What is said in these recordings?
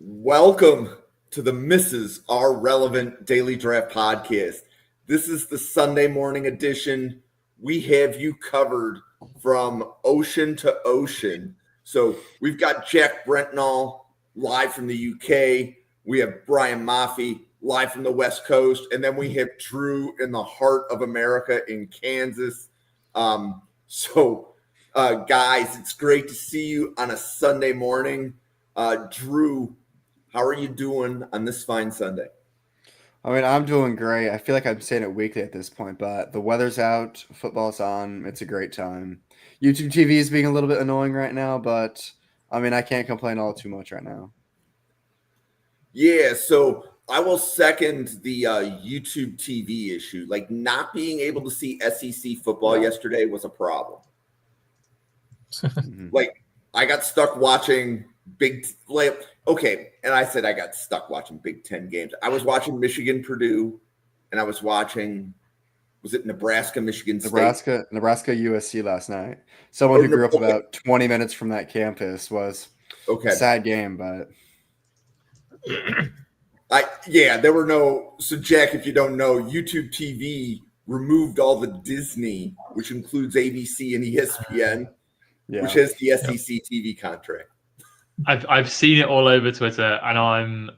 Welcome to the Mrs. Are Relevant Daily Draft Podcast. This is the Sunday morning edition. We have you covered from ocean to ocean. So we've got Jack Brentnall live from the UK. We have Brian Maffey live from the West Coast. And then we have Drew in the heart of America in Kansas. Guys, it's great to see you on a Sunday morning. Drew, how are you doing on this fine Sunday? I mean, I'm doing great. I feel like I'm saying it weekly at this point, but the weather's out, football's on. It's a great time. YouTube TV is being a little bit annoying right now, but I mean, I can't complain all too much right now. Yeah, so I will second the YouTube TV issue. Like, not being able to see SEC football yesterday was a problem. Like, I got stuck watching and I said I got stuck watching Big Ten games. I was watching Michigan-Purdue, and I was watching, was it Nebraska-Michigan State? Nebraska-USC last night. Someone who grew up about 20 minutes from that campus was a sad game, but... there were no... So, Jack, if you don't know, YouTube TV removed all the Disney, which includes ABC and ESPN, which has the SEC TV contract. I've seen it all over Twitter, and I'm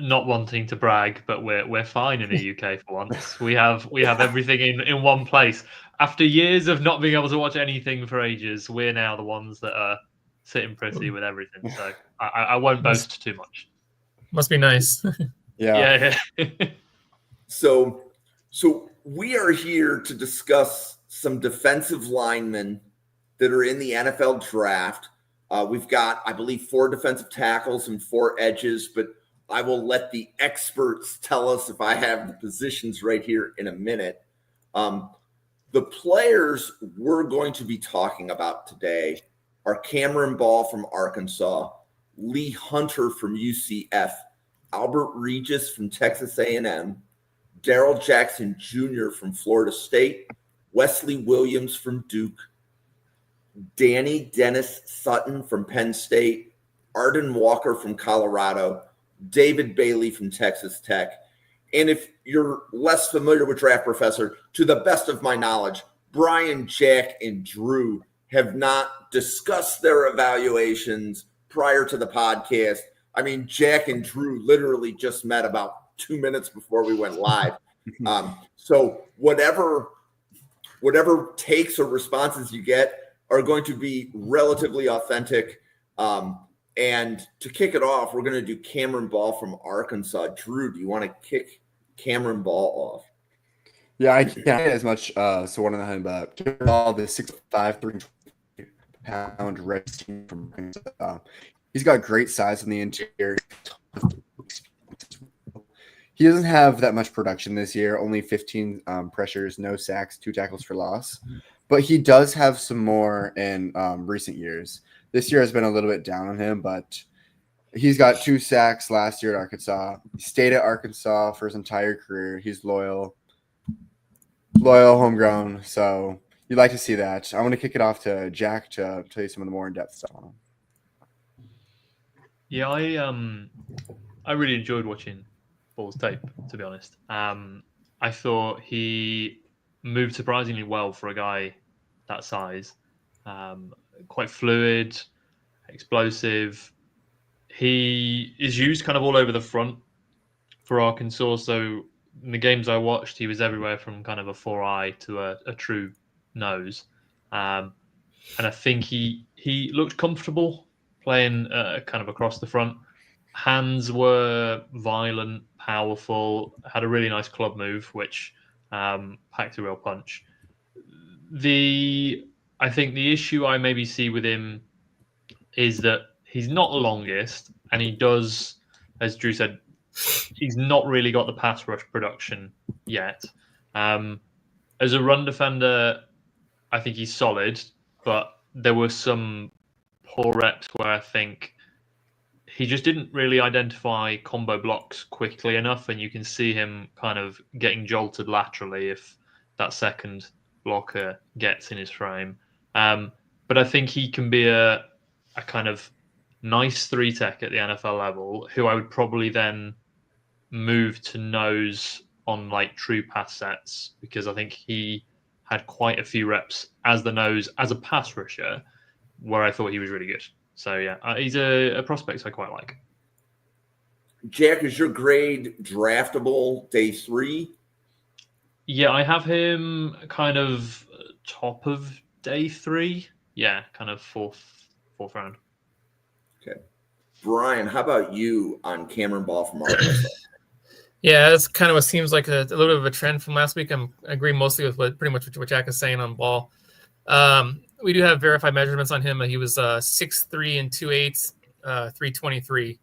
not wanting to brag, but we're fine in the UK for once. We have everything in one place. After years of not being able to watch anything for ages, we're now the ones that are sitting pretty with everything. So I won't boast too much. Must be nice. Yeah. So we are here to discuss some defensive linemen that are in the NFL draft. We've got, I believe, 4 defensive tackles and 4 edges, but I will let the experts tell us if I have the positions right here in a minute. The players we're going to be talking about today are Cameron Ball from Arkansas, Lee Hunter from UCF, Albert Regis from Texas A&M, Darrell Jackson Jr. from Florida State, Wesley Williams from Duke, Dani Dennis Sutton from Penn State, Arden Walker from Colorado, David Bailey from Texas Tech. And if you're less familiar with Draft Professor, to the best of my knowledge, Brian, Jack, and Drew have not discussed their evaluations prior to the podcast. I mean, Jack and Drew literally just met about 2 minutes before we went live. So whatever takes or responses you get are going to be relatively authentic. And to kick it off, we're going to do Cameron Ball from Arkansas. Drew, do you want to kick Cameron Ball off? Yeah, I can't get as much. So one of them, but Cameron Ball, the 6'5", 320-pound red team from Arkansas. He's got great size in the interior. He doesn't have that much production this year, only 15 pressures, no sacks, 2 tackles for loss. But he does have some more in recent years. This year has been a little bit down on him, but he's got 2 sacks last year at Arkansas. He stayed at Arkansas for his entire career. He's loyal, homegrown. So you'd like to see that. I want to kick it off to Jack to tell you some of the more in-depth stuff on him. Yeah, I really enjoyed watching Ball's tape, to be honest. I thought he moved surprisingly well for a guy that size. Quite fluid, explosive. He is used kind of all over the front for Arkansas. So in the games I watched, he was everywhere from kind of a 4-eye to a true nose. And I think he looked comfortable playing kind of across the front. Hands were violent, powerful, had a really nice club move, which packed a real punch. I think the issue I maybe see with him is that he's not the longest, and he does, as Drew said, he's not really got the pass rush production yet. As a run defender, I think he's solid, but there were some poor reps where I think he just didn't really identify combo blocks quickly enough, and you can see him kind of getting jolted laterally if that second blocker gets in his frame. But I think he can be a kind of nice 3-tech at the NFL level, who I would probably then move to nose on like true pass sets, because I think he had quite a few reps as the nose as a pass rusher where I thought he was really good. So yeah, he's a prospect I quite like. Jack, is your grade draftable day 3? Yeah, I have him kind of top of day 3. Yeah, kind of fourth round. Okay. Brian, how about you on Cameron Ball from Arden? Yeah, that's kind of what seems like a little bit of a trend from last week. I agree mostly with pretty much what Jack is saying on Ball. We do have verified measurements on him. He was 6'3" and 2/8, 323,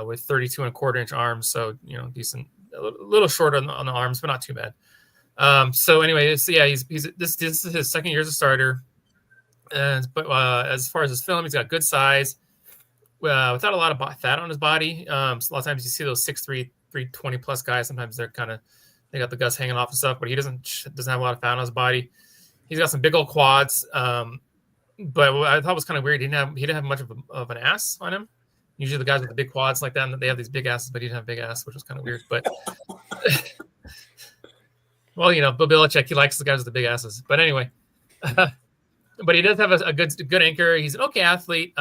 with 32 and a quarter inch arms. So, decent, a little short on the arms, but not too bad. So anyway, this is his second year as a starter. But as far as his film, he's got good size, without a lot of fat on his body. So a lot of times you see those 6'3", 320 plus guys. Sometimes they got the guts hanging off and stuff, but he doesn't have a lot of fat on his body. He's got some big old quads. But what I thought was kind of weird, he didn't have much of an ass on him. Usually the guys with the big quads like that, they have these big asses, but he didn't have a big ass, which was kind of weird. But well, Bill Belichick, he likes the guys with the big asses. But anyway, but he does have a good anchor. He's an okay athlete.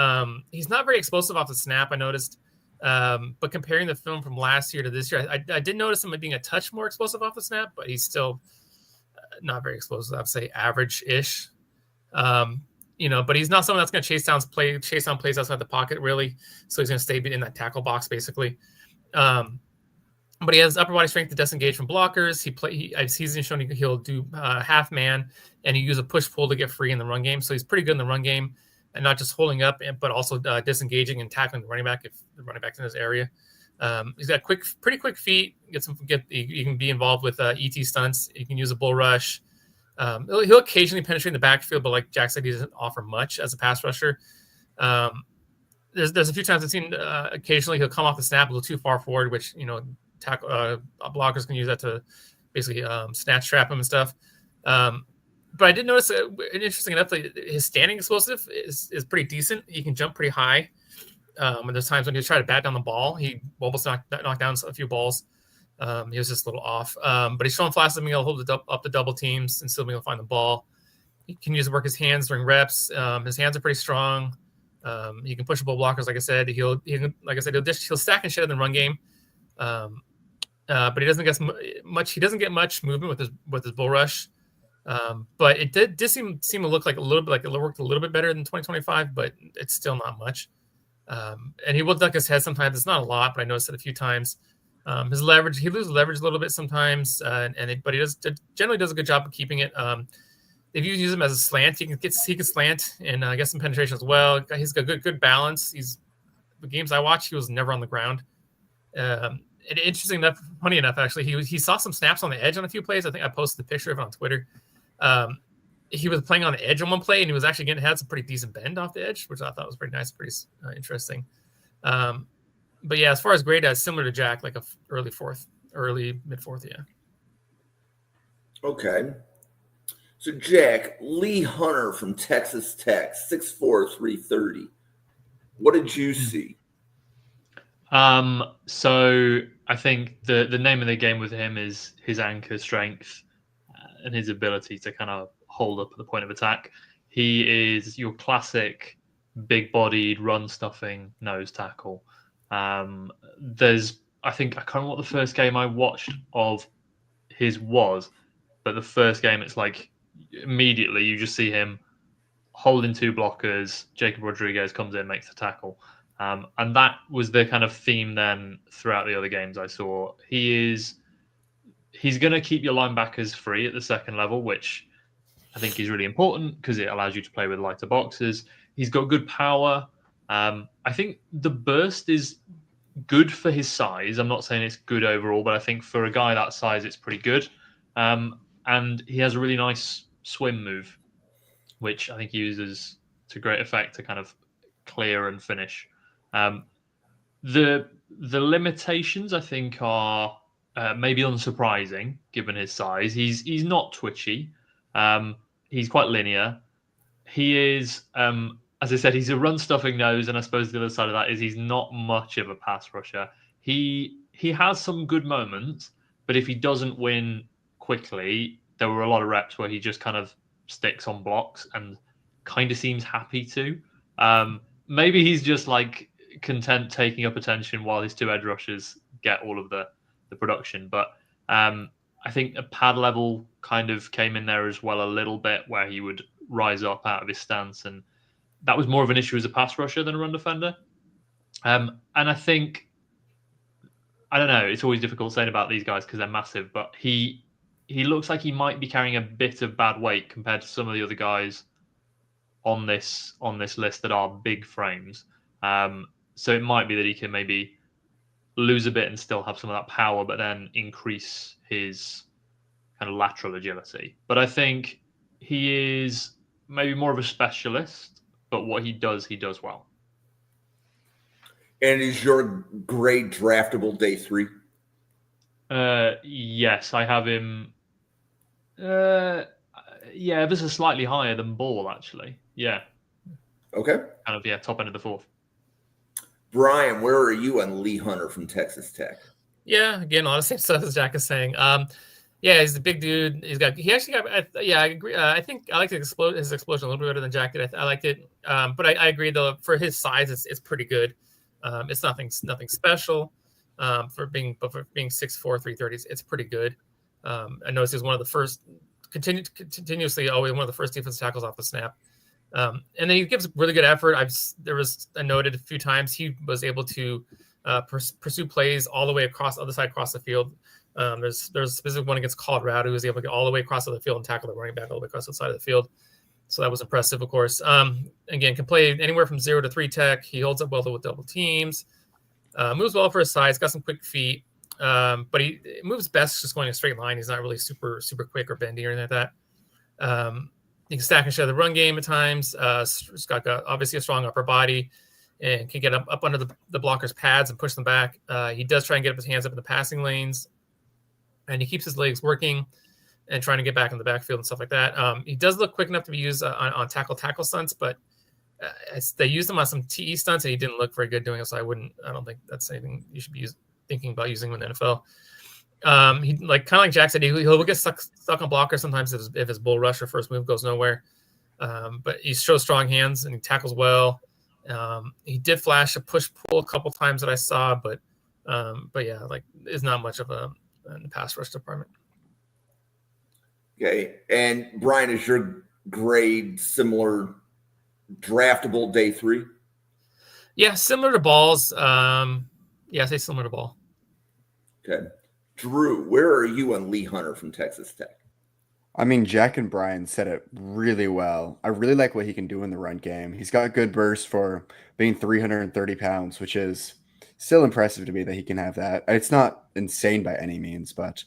He's not very explosive off the snap, I noticed. But comparing the film from last year to this year, I did notice him being a touch more explosive off the snap, but he's still not very explosive. I'd say average-ish. But he's not someone that's going to chase down plays outside the pocket, really. So he's going to stay in that tackle box, basically. But he has upper body strength to disengage from blockers. He's shown he'll do half man, and he use a push pull to get free in the run game. So he's pretty good in the run game, and not just holding up, but also disengaging and tackling the running back if the running back's in his area. He's got pretty quick feet. You can be involved with ET stunts. You can use a bull rush. He'll occasionally penetrate in the backfield, but like Jack said, he doesn't offer much as a pass rusher. There's a few times I've seen occasionally he'll come off the snap a little too far forward, which tackle blockers can use that to basically snatch trap him and stuff. But I did notice, interesting enough, his standing explosive is pretty decent. He can jump pretty high. And there's times when he was trying to bat down the ball, he almost knocked down a few balls. He was just a little off. But he's showing flashes of being able to hold up the double teams and still being able to find the ball. He can work his hands during reps. His hands are pretty strong. He can push bull blockers, like I said. He'll stack and shed in the run game. But he doesn't get much. He doesn't get much movement with his bull rush. But it did seem to look like a little bit like it worked a little bit better than 2025, but it's still not much. And he will duck his head sometimes. It's not a lot, but I noticed it a few times. His leverage, he loses leverage a little bit sometimes, but he generally does a good job of keeping it. If you use him as a slant, he can slant and get some penetration as well. He's got good balance. The games I watched, he was never on the ground. And interesting enough, funny enough, actually, he saw some snaps on the edge on a few plays. I think I posted a picture of it on Twitter. He was playing on the edge on one play, and he was actually had some pretty decent bend off the edge, which I thought was pretty nice, pretty interesting. But yeah, as far as grade, similar to Jack, like a early mid-fourth, yeah. Okay. So Jack, Lee Hunter from Texas Tech, 6'4", 330. What did you see? So I think the name of the game with him is his anchor strength and his ability to kind of hold up at the point of attack. He is your classic big-bodied, run-stuffing nose tackle. I can't remember what the first game I watched of his was, but the first game, it's like immediately you just see him holding two blockers. Jacob Rodriguez comes in, makes the tackle. And that was the kind of theme then throughout the other games I saw. He's going to keep your linebackers free at the second level, which I think is really important because it allows you to play with lighter boxes. He's got good power. I think the burst is good for his size. I'm not saying it's good overall, but I think for a guy that size, it's pretty good. And he has a really nice swim move, which I think he uses to great effect to kind of clear and finish. The limitations, I think, are maybe unsurprising given his size. He's not twitchy. He's quite linear. He is as I said, he's a run-stuffing nose, and I suppose the other side of that is he's not much of a pass rusher. He has some good moments, but if he doesn't win quickly, there were a lot of reps where he just kind of sticks on blocks and kind of seems happy to. Maybe he's just like content taking up attention while his two edge rushers get all of the production. But I think a pad level kind of came in there as well a little bit, where he would rise up out of his stance, and that was more of an issue as a pass rusher than a run defender. And I think, I don't know, it's always difficult saying about these guys because they're massive, but he looks like he might be carrying a bit of bad weight compared to some of the other guys on this list that are big frames. So it might be that he can maybe lose a bit and still have some of that power, but then increase his kind of lateral agility. But I think he is maybe more of a specialist, but what he does well. And is your grade draftable day 3? Yes, I have him. Yeah, this is slightly higher than Ball, actually. Yeah. Okay. Kind of, top end of the 4th. Brian, where are you on Lee Hunter from Texas Tech? Yeah, again, a lot of same stuff as Jack is saying. Yeah, he's a big dude. He actually got. Yeah, I agree. I think I like his explosion a little bit better than Jack did. I liked it, but I agree though. For his size, it's pretty good. It's nothing special. For being 6'4", 330, it's pretty good. I noticed he was one of the first, continuously always one of the first defensive tackles off the snap. And then he gives really good effort. I noted a few times he was able to pursue plays all the way across the other side, across the field. There's a specific one against Colorado who was able to get all the way across the field and tackle the running back all the way across the side of the field. So that was impressive, of course. Again, can play anywhere from 0 to 3 tech. He holds up well with double teams. Moves well for his size. Got some quick feet. But he moves best just going in a straight line. He's not really super quick or bendy or anything like that. He can stack and share the run game at times. He's got obviously a strong upper body and can get up under the blockers' pads and push them back. He does try and get his hands up in the passing lanes. And he keeps his legs working and trying to get back in the backfield and stuff like that. He does look quick enough to be used on tackle stunts, but they used him on some TE stunts and he didn't look very good doing it. So I don't think that's anything you should be thinking about using him in the NFL. He kind of like Jack said, he'll get stuck on blockers sometimes if his bull rush or first move goes nowhere. But he shows strong hands and he tackles well. He did flash a push pull a couple times that I saw, but yeah, is not much of in the pass rush department. Okay. And Brian, is your grade similar draftable day 3? Yeah, similar to Ball's. Yeah, I say similar to Ball. Okay. Drew, where are you on Lee Hunter from Texas Tech? I mean, Jack and Brian said it really well. I really like what he can do in the run game. He's got good burst for being 330 pounds, which is still impressive to me that he can have that. It's not insane by any means, but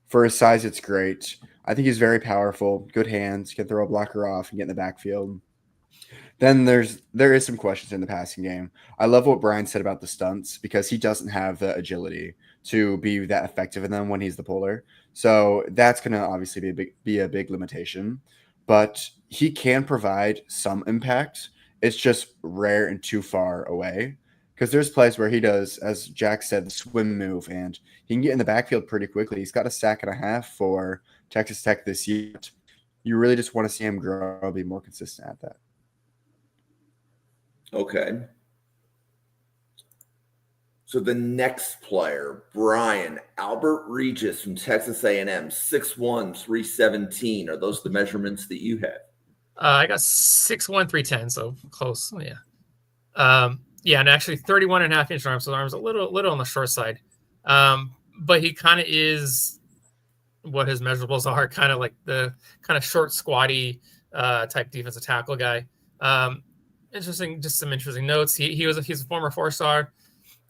for his size, it's great. I think he's very powerful, good hands, can throw a blocker off and get in the backfield. Then there is some questions in the passing game. I love what Brian said about the stunts because he doesn't have the agility to be that effective in them when he's the puller. So that's going to obviously be a big limitation. But he can provide some impact. It's just rare and too far away. Because there's plays where he does, as Jack said, the swim move, and he can get in the backfield pretty quickly. He's got a sack and a half for Texas Tech this year. You really just want to see him grow, be more consistent at that. Okay. So the next player, Brian, Albert Regis from Texas A&M, 6'1", 317. Are those the measurements that you have? I got 6'1", 310, so close. Yeah. Yeah, and actually 31.5-inch arms, so the arms a little on the short side. But he kind of is what his measurables are, kind of like the kind of short, squatty type defensive tackle guy. Interesting, just some interesting notes. He's a former 4-star,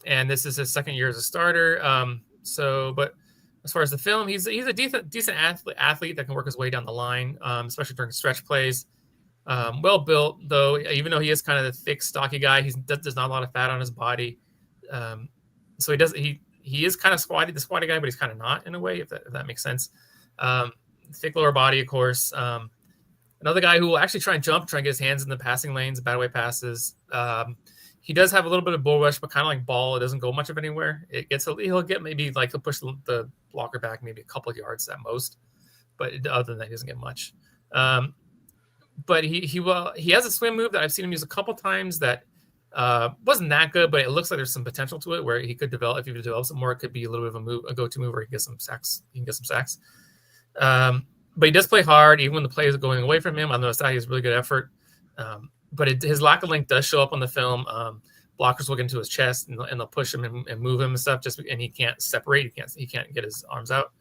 and this is his second year as a starter. But as far as the film, he's a decent athlete that can work his way down the line, especially during stretch plays. Well built, though, even though he is kind of the thick, stocky guy, there's not a lot of fat on his body. So he is kind of the squatty guy, but he's kind of not in a way, if that makes sense. Thick lower body, of course. Another guy who will actually try and jump, try and get his hands in the passing lanes, bad way passes. He does have a little bit of bull rush, but kind of like ball, it doesn't go much of anywhere. He'll get maybe like he'll push the blocker back maybe a couple of yards at most, but other than that, he doesn't get much. But he has a swim move that I've seen him use a couple times that wasn't that good, but it looks like there's some potential to it where he could develop. If he develops it more, it could be a little bit of a go-to move where he can get some sacks. But he does play hard, even when the players are going away from him. I noticed that he has really good effort. But his lack of length does show up on the film. Blockers will get into his chest and they'll push him and move him and stuff. And he can't separate. He can't get his arms out.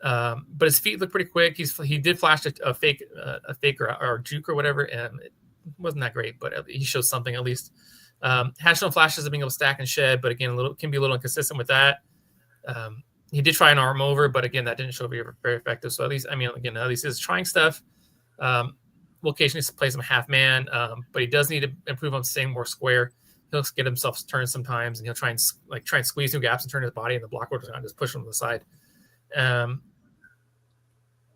But his feet look pretty quick. He did flash a fake or juke or whatever, and it wasn't that great. But he shows something at least. Has shown flashes of being able to stack and shed, but again, can be a little inconsistent with that. He did try an arm over, but again, that didn't show very effective. So at least he's trying stuff. Will occasionally play some half man, but he does need to improve on staying more square. He'll get himself turned sometimes, and he'll try and squeeze through gaps and turn his body, and the block will just push him to the side.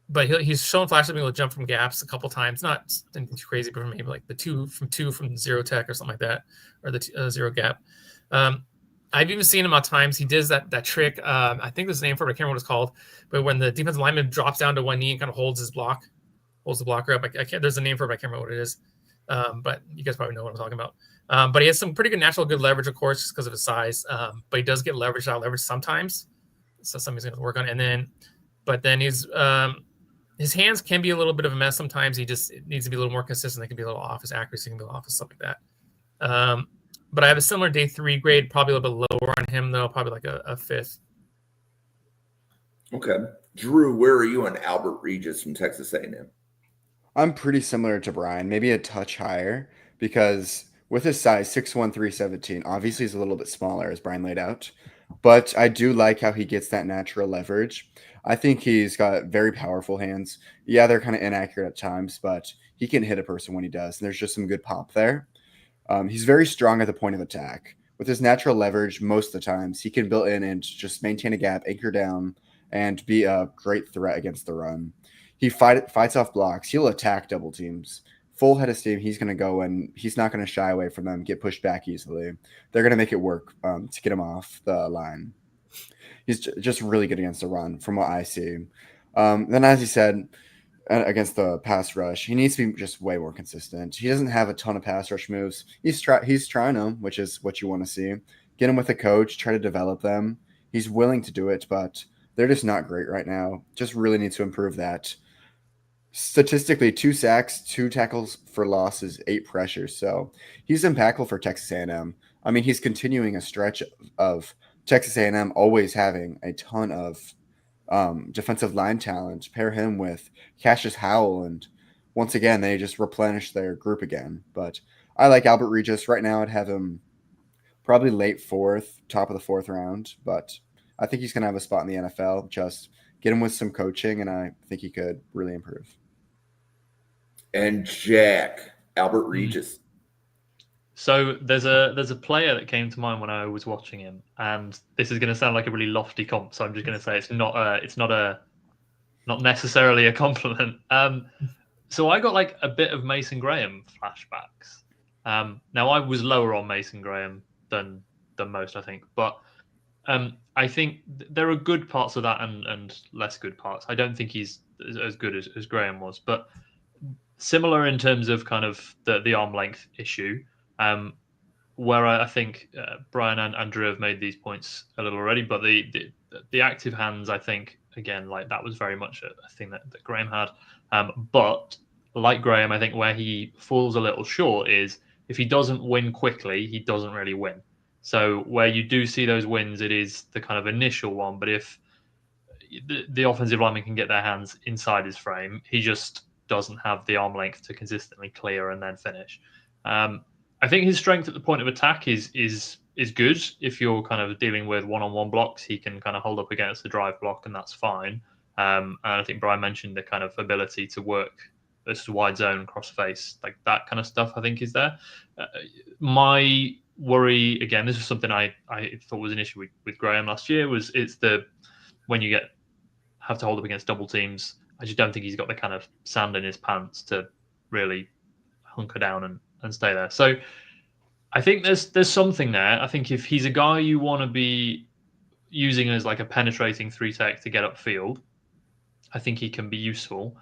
But he's shown flashes of being able to jump from gaps a couple times, not too crazy, but maybe like the two from zero tech or something like that, or the zero gap. I've even seen him at times. He does that trick. I think there's a name for it. I can't remember what it's called. But when the defensive lineman drops down to one knee and kind of holds the blocker up. I can't. There's a name for it. But I can't remember what it is. But you guys probably know what I'm talking about. But he has some pretty good good leverage, of course, just because of his size. But he does get leverage sometimes. So something he's going to work on. But then his hands can be a little bit of a mess sometimes. He just needs to be a little more consistent. They can be a little off. His accuracy can be a little off, stuff like that. But I have a similar day 3 grade, probably a little bit lower on him, though, probably like a 5th. Okay. Drew, where are you on Albert Regis from Texas A&M? I'm pretty similar to Brian, maybe a touch higher, because with his size, 6'1", 317, obviously he's a little bit smaller, as Brian laid out. But I do like how he gets that natural leverage. I think he's got very powerful hands. Yeah, they're kind of inaccurate at times, but he can hit a person when he does. And there's just some good pop there. He's very strong at the point of attack. With his natural leverage, most of the times, he can build in and just maintain a gap, anchor down, and be a great threat against the run. He fights off blocks. He'll attack double teams. Full head of steam, he's going to go, and he's not going to shy away from them, get pushed back easily. They're going to make it work to get him off the line. He's just really good against the run, from what I see. Then, as he said, against the pass rush, he needs to be just way more consistent. He doesn't have a ton of pass rush moves. He's trying them, which is what you want to see. Get him with a coach, try to develop them. He's willing to do it, but they're just not great right now. Just really need to improve that. Statistically, 2 sacks, 2 tackles for losses, 8 pressures. So he's impactful for Texas A&M. I mean, he's continuing a stretch of Texas A&M always having a ton of defensive line talent. Pair him with Cassius Howell, and once again, they just replenish their group again. But I like Albert Regis. Right now, I'd have him probably late 4th, top of the 4th round. But I think he's going to have a spot in the NFL. Just get him with some coaching, and I think he could really improve. And Jack, Albert Regis. So there's a player that came to mind when I was watching him, and this is going to sound like a really lofty comp. So I'm just going to say it's not necessarily a compliment. So I got like a bit of Mason Graham flashbacks. Now I was lower on Mason Graham than most, I think, but I think there are good parts of that and less good parts. I don't think he's as good as Graham was, but similar in terms of kind of the arm length issue. Where I think Brian and Andrew have made these points a little already, but the active hands, I think, again, like that was very much a thing that Graham had. But like Graham, I think where he falls a little short is if he doesn't win quickly, he doesn't really win. So where you do see those wins, it is the kind of initial one. But if the offensive lineman can get their hands inside his frame, he just doesn't have the arm length to consistently clear and then finish. I think his strength at the point of attack is good. If you're kind of dealing with one-on-one blocks, he can kind of hold up against the drive block, and that's fine. And I think Brian mentioned the kind of ability to work this wide zone, cross face, like that kind of stuff, I think is there. My worry, again, this is something I thought was an issue with Graham last year, was when you have to hold up against double teams, I just don't think he's got the kind of sand in his pants to really hunker down and stay there. So I think there's something there. I think if he's a guy you want to be using as like a penetrating 3-tech to get upfield, I think he can be useful.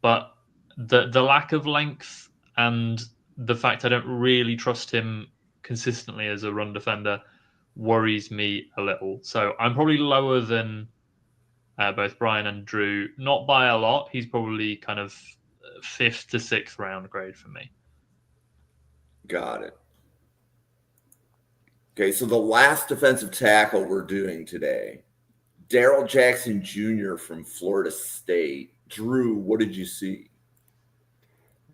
But the lack of length and the fact I don't really trust him consistently as a run defender worries me a little. So I'm probably lower than both Brian and Drew, not by a lot. He's probably kind of 5th to 6th round grade for me. Got it. Okay, so the last defensive tackle we're doing today, Darrell Jackson Jr. from Florida State. Drew, what did you see?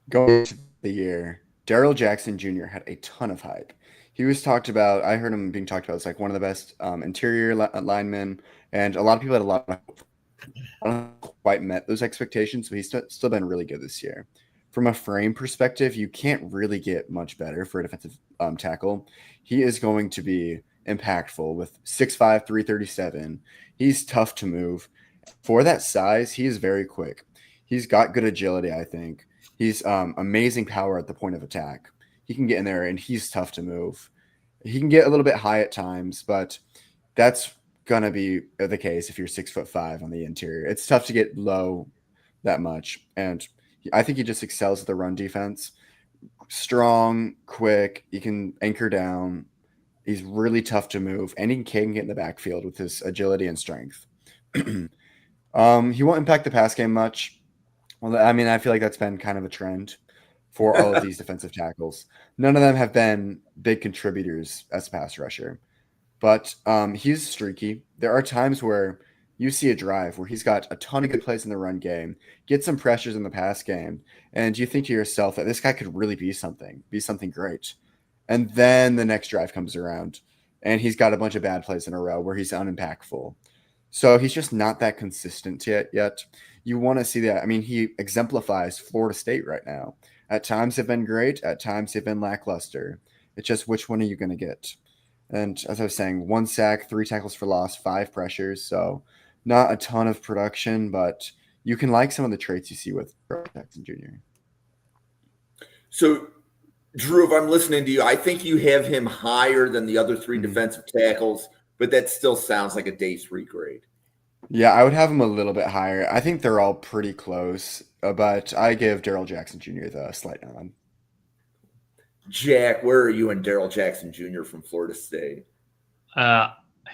Going into the year, Darrell Jackson Jr. had a ton of hype. He was talked about. I heard him being talked about as like one of the best interior linemen, and a lot of people had a lot of hope. I don't quite met those expectations, but he's still been really good this year. From a frame perspective, you can't really get much better for a defensive tackle. He is going to be impactful with 6'5", 337. He's tough to move. For that size, he is very quick. He's got good agility, I think. He's amazing power at the point of attack. He can get in there, and he's tough to move. He can get a little bit high at times, but that's going to be the case if you're 6'5" on the interior. It's tough to get low that much, and I think he just excels at the run defense. Strong, quick. He can anchor down. He's really tough to move, and he can get in the backfield with his agility and strength. He won't impact the pass game much. Well, I mean, I feel like that's been kind of a trend for all of these defensive tackles. None of them have been big contributors as a pass rusher, but he's streaky. There are times where you see a drive where he's got a ton of good plays in the run game, get some pressures in the pass game, and you think to yourself that this guy could really be something great. And then the next drive comes around, and he's got a bunch of bad plays in a row where he's unimpactful. So he's just not that consistent yet. You want to see that. I mean, he exemplifies Florida State right now. At times they've been great. At times they've been lackluster. It's just which one are you going to get? And as I was saying, 1 sack, 3 tackles for loss, 5 pressures. So not a ton of production, but you can like some of the traits you see with Jackson Jr. So, Drew, if I'm listening to you, I think you have him higher than the other 3 defensive tackles, but that still sounds like a day 3 grade. Yeah, I would have him a little bit higher. I think they're all pretty close, but I give Darrell Jackson Jr. the slight nod. Jack, where are you in Darrell Jackson Jr. from Florida State?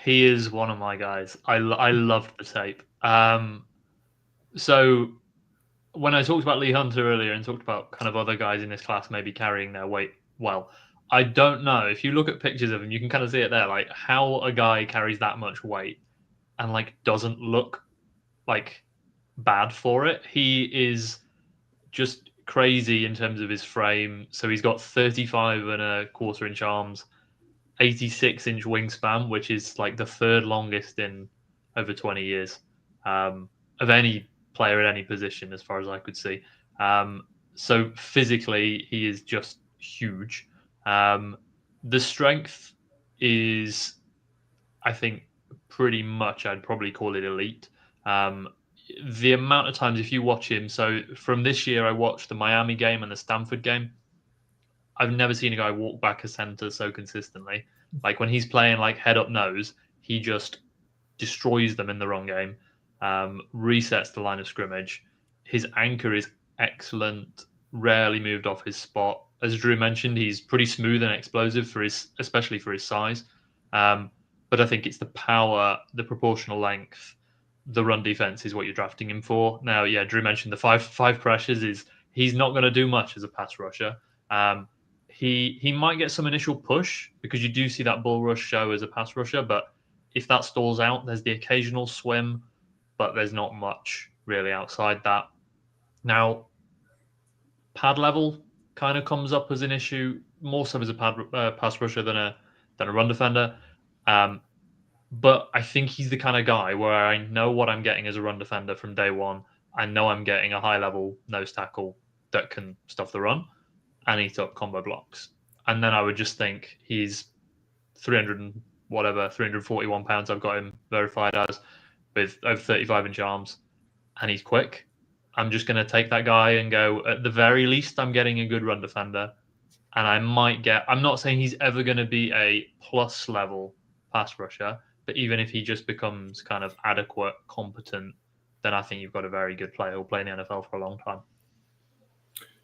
He is one of my guys. I loved the tape. So when I talked about Lee Hunter earlier and talked about kind of other guys in this class maybe carrying their weight well, I don't know. If you look at pictures of him, you can kind of see it there, like how a guy carries that much weight and like doesn't look like bad for it. He is just crazy in terms of his frame. So he's got 35.25-inch arms, 86-inch wingspan, which is like the 3rd longest in over 20 years of any player at any position, as far as I could see. So physically, he is just huge. The strength is, I think, pretty much, I'd probably call it elite. The amount of times, if you watch him, so from this year, I watched the Miami game and the Stanford game. I've never seen a guy walk back a center so consistently. Like when he's playing like head up nose, he just destroys them in the wrong game, resets the line of scrimmage. His anchor is excellent, rarely moved off his spot. As Drew mentioned, he's pretty smooth and explosive especially for his size. But I think it's the power, the proportional length, the run defense is what you're drafting him for. Now, yeah, Drew mentioned the five pressures he's not going to do much as a pass rusher. He might get some initial push because you do see that bull rush show as a pass rusher, but if that stalls out, there's the occasional swim, but there's not much really outside that. Now, pad level kind of comes up as an issue, more so as a pass rusher than a run defender. But I think he's the kind of guy where I know what I'm getting as a run defender from day one. I know I'm getting a high-level nose tackle that can stuff the run and eat up combo blocks. And then I would just think he's 341 pounds I've got him verified as, with over 35-inch arms, and he's quick. I'm just going to take that guy and go, at the very least, I'm getting a good run defender. And I might get, I'm not saying he's ever going to be a plus level pass rusher, but even if he just becomes kind of adequate, competent, then I think you've got a very good player who'll play in the NFL for a long time.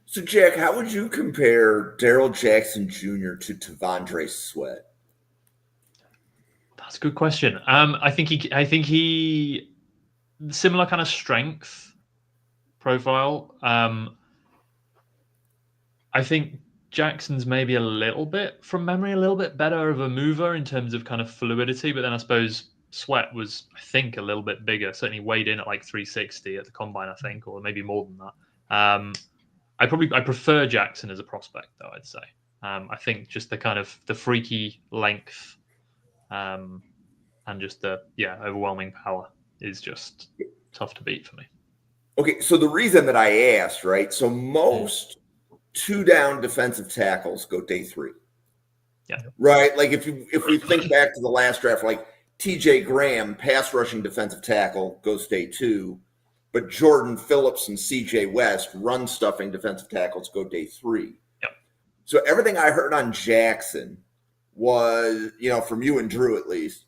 So, Jack, how would you compare Darrell Jackson Jr. to T'Vondre Sweat? That's a good question. I think he similar kind of strength profile. I think Jackson's maybe a little bit, from memory, a little bit better of a mover in terms of kind of fluidity. But then I suppose Sweat was, I think, a little bit bigger. Certainly weighed in at like 360 at the combine, I think, or maybe more than that. I prefer Jackson as a prospect, though. I'd say. I think just the kind of the freaky length, and just the overwhelming power is just tough to beat for me. Okay, so the reason that I asked, right? So most 2-down defensive tackles go day 3. Yeah. Right? Like if we think back to the last draft, like TJ Graham, pass rushing defensive tackle, goes day 2, but Jordan Phillips and CJ West, run stuffing defensive tackles, go day 3. Yep. So everything I heard on Jackson was, from you and Drew at least,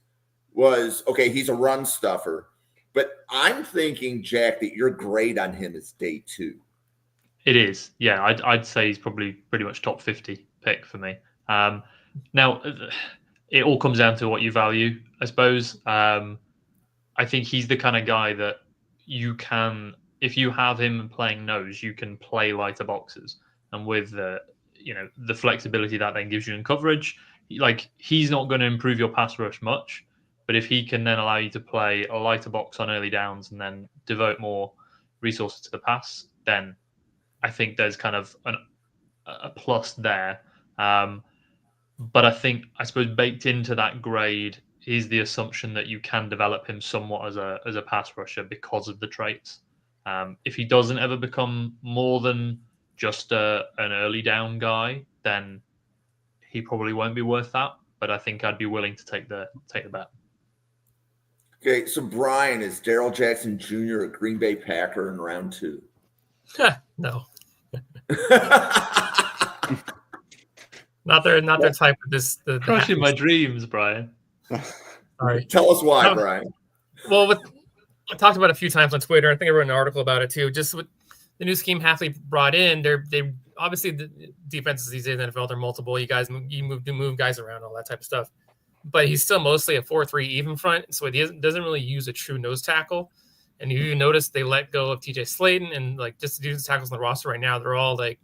was okay, he's a run stuffer. But I'm thinking, Jack, that your grade on him is day 2. It is, yeah. I'd say he's probably pretty much top 50 pick for me. Now, it all comes down to what you value, I suppose. I think he's the kind of guy that you can, if you have him playing nose, you can play lighter boxes, and with the flexibility that then gives you in coverage, like he's not going to improve your pass rush much, but if he can then allow you to play a lighter box on early downs and then devote more resources to the pass, then I think there's kind of a plus there. But I suppose baked into that grade is the assumption that you can develop him somewhat as a pass rusher because of the traits. If he doesn't ever become more than just an early down guy, then he probably won't be worth that. But I think I'd be willing to take the bet. Okay, so Brian, is Darrell Jackson Jr. a Green Bay Packer in round 2? No. Not their type of this. Crushing my dreams, Brian. Sorry. Tell us why, Brian. Well, I talked about it a few times on Twitter. I think I wrote an article about it too. Just with the new scheme Hafley brought in, they obviously the defenses these days in the NFL, they're multiple. You move guys around, all that type of stuff. But he's still mostly a 4-3 even front, so he doesn't really use a true nose tackle. And you notice they let go of TJ Slaton, and like just the defensive tackles on the roster right now, they're all like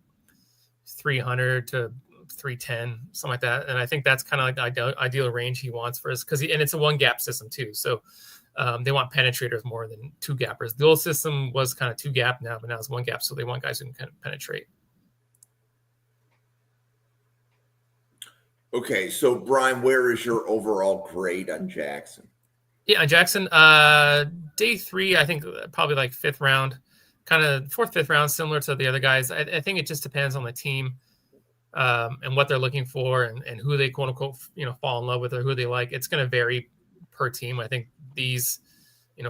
300 to 310, something like that. And I think that's kind of like the ideal range he wants for us, and it's a 1-gap system too. So they want penetrators more than 2-gappers. The old system was kind of 2-gap now, but now it's 1-gap, so they want guys who can kind of penetrate. Okay, so Brian, where is your overall grade on Jackson? Yeah, Jackson, day 3, I think probably like 5th round, kind of 4th, 5th round, similar to the other guys. I think it just depends on the team and what they're looking for and who they quote unquote fall in love with or who they like. It's going to vary per team. I think these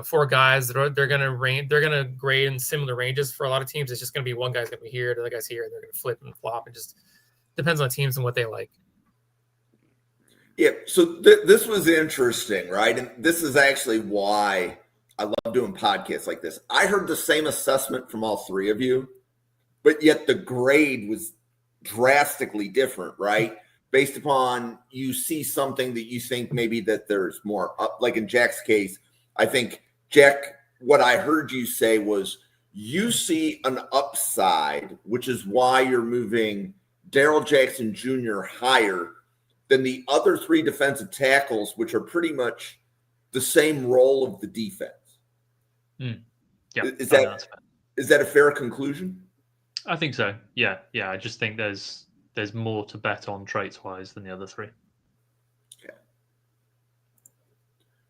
4 guys they're going to grade in similar ranges for a lot of teams. It's just going to be one guy's going to be here, the other guy's here, and they're going to flip and flop. It just depends on the teams and what they like. Yeah, so this was interesting, right? And this is actually why I love doing podcasts like this. I heard the same assessment from all 3 of you, but yet the grade was drastically different, right? Based upon you see something that you think maybe that there's more up. Like in Jack's case, I think, Jack, what I heard you say was you see an upside, which is why you're moving Darrell Jackson Jr. higher than the other 3 defensive tackles, which are pretty much the same role of the defense. Yeah, is that a fair conclusion? I think so. Yeah. I just think there's more to bet on traits wise than the other 3.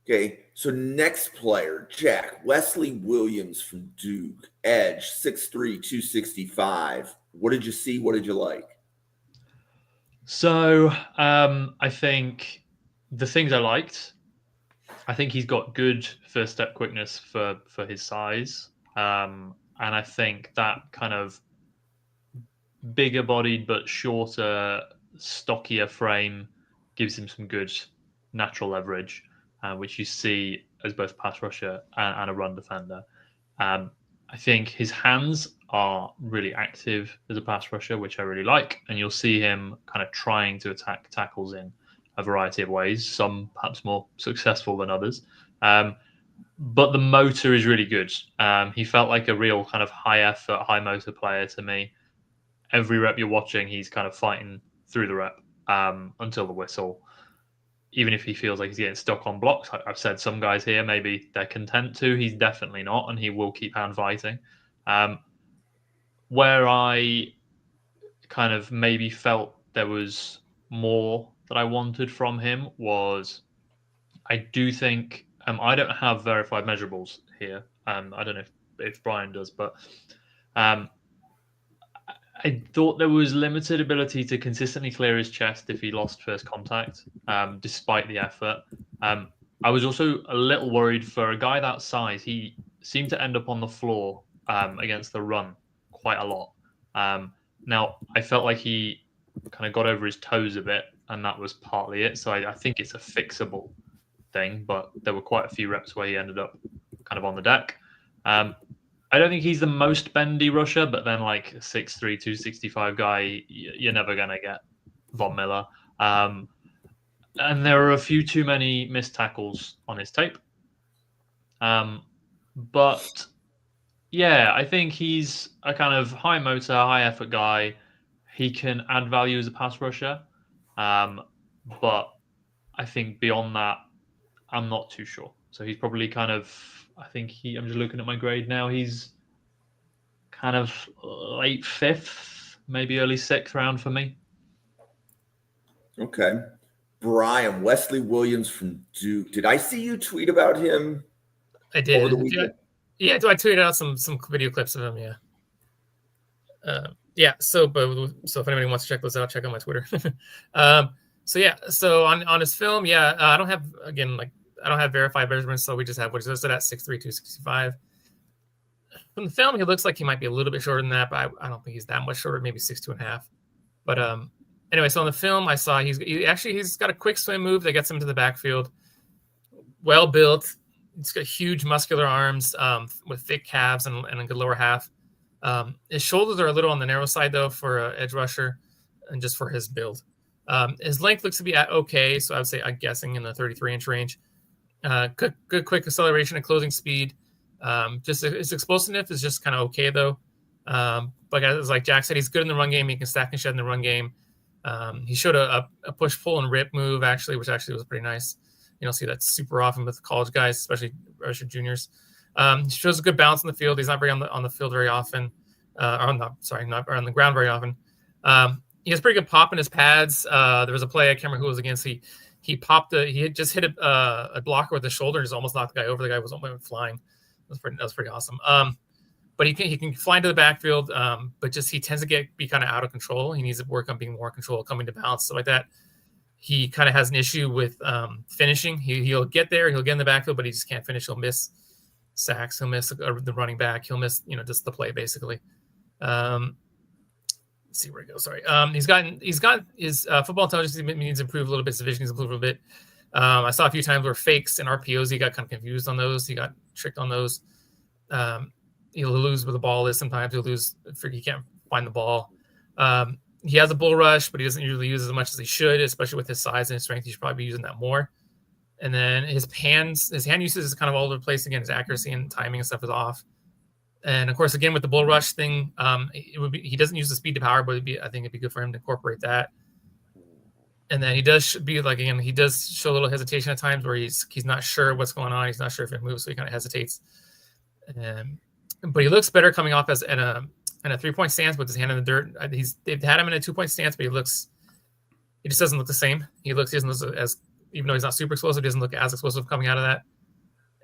Okay. So next player, Jack, Wesley Williams from Duke, edge, 6'3", 265. What did you see? What did you like? So I think the things I liked, I think he's got good first step quickness for his size. And I think that kind of bigger bodied but shorter, stockier frame gives him some good natural leverage, which you see as both pass rusher and a run defender. I think his hands are really active as a pass rusher, which I really like. And you'll see him kind of trying to attack tackles in a variety of ways, some perhaps more successful than others. But the motor is really good. He felt like a real kind of high effort, high motor player to me. Every rep you're watching, he's kind of fighting through the rep until the whistle. Even if he feels like he's getting stuck on blocks, I've said some guys here, maybe they're content to. He's definitely not, and he will keep hand fighting. Where I kind of maybe felt there was more that I wanted from him was, I do think, I don't have verified measurables here. I don't know if Brian does, but I thought there was limited ability to consistently clear his chest if he lost first contact, despite the effort. I was also a little worried for a guy that size. He seemed to end up on the floor against the run quite a lot. Now, I felt like he kind of got over his toes a bit, and that was partly it. So I think it's a fixable thing, but there were quite a few reps where he ended up kind of on the deck. I don't think he's the most bendy rusher, but then like 6'3", 265 guy, you're never going to get Von Miller. And there are a few too many missed tackles on his tape. But yeah, I think he's a kind of high motor, high effort guy. He can add value as a pass rusher. But I think beyond that, I'm not too sure. So he's probably kind of, I'm just looking at my grade now. He's kind of late 5th, maybe early 6th round for me. Okay. Brian, Wesley Williams from Duke. Did I see you tweet about him? I did. Over the weekend? Yeah, I tweeted out some video clips of him, yeah. So if anybody wants to check those out, check out my Twitter. So on his film, I don't have verified measurements, so we just have what is listed at 6'3", 265. From the film, he looks like he might be a little bit shorter than that, but I don't think he's that much shorter, maybe 6'2.5". But anyway, so in the film, I saw he's got a quick swim move that gets him to the backfield. Well built. He's got huge muscular arms with thick calves and a good lower half. His shoulders are a little on the narrow side, though, for an edge rusher and just for his build. His length looks to be okay, so I would say I'm guessing in the 33-inch range. Good quick acceleration and closing speed. Just his explosiveness is just kind of okay, though. But as like Jack said, he's good in the run game. He can stack and shed in the run game. He showed a push, pull, and rip move, which was pretty nice. You don't see that super often with college guys, especially redshirt juniors. He shows a good balance in the field. He's not very on the field very often. Not on the ground very often. He has pretty good pop in his pads. There was a play, I can't remember who it was against. He had just hit a blocker with his shoulder and just almost knocked the guy over. The guy was almost flying. That was pretty awesome. But he can fly into the backfield, but just he tends to be kind of out of control. He needs to work on being more in control, coming to balance, stuff like that. He kind of has an issue with finishing. He'll get there, he'll get in the backfield, but he just can't finish. He'll miss sacks, he'll miss the running back, he'll miss just the play basically. Let's see where he goes. Sorry. He's got his football intelligence needs to improve a little bit. His vision needs to improve a little bit. I saw a few times where fakes and RPOs, he got kind of confused on those. He got tricked on those. He'll lose where the ball is. Sometimes he can't find the ball. He has a bull rush, but he doesn't usually use as much as he should, especially with his size and his strength. He should probably be using that more. And then his hand usage is kind of all over the place. Again, his accuracy and timing and stuff is off. And of course, again, with the bull rush thing, he doesn't use the speed to power, but I think it'd be good for him to incorporate that. And then he does show a little hesitation at times where he's not sure what's going on. He's not sure if it moves, so he kind of hesitates. But he looks better coming off in a 3-point stance with his hand in the dirt. They've had him in a 2-point stance, but he just doesn't look the same. He doesn't look as, even though he's not super explosive, he doesn't look as explosive coming out of that.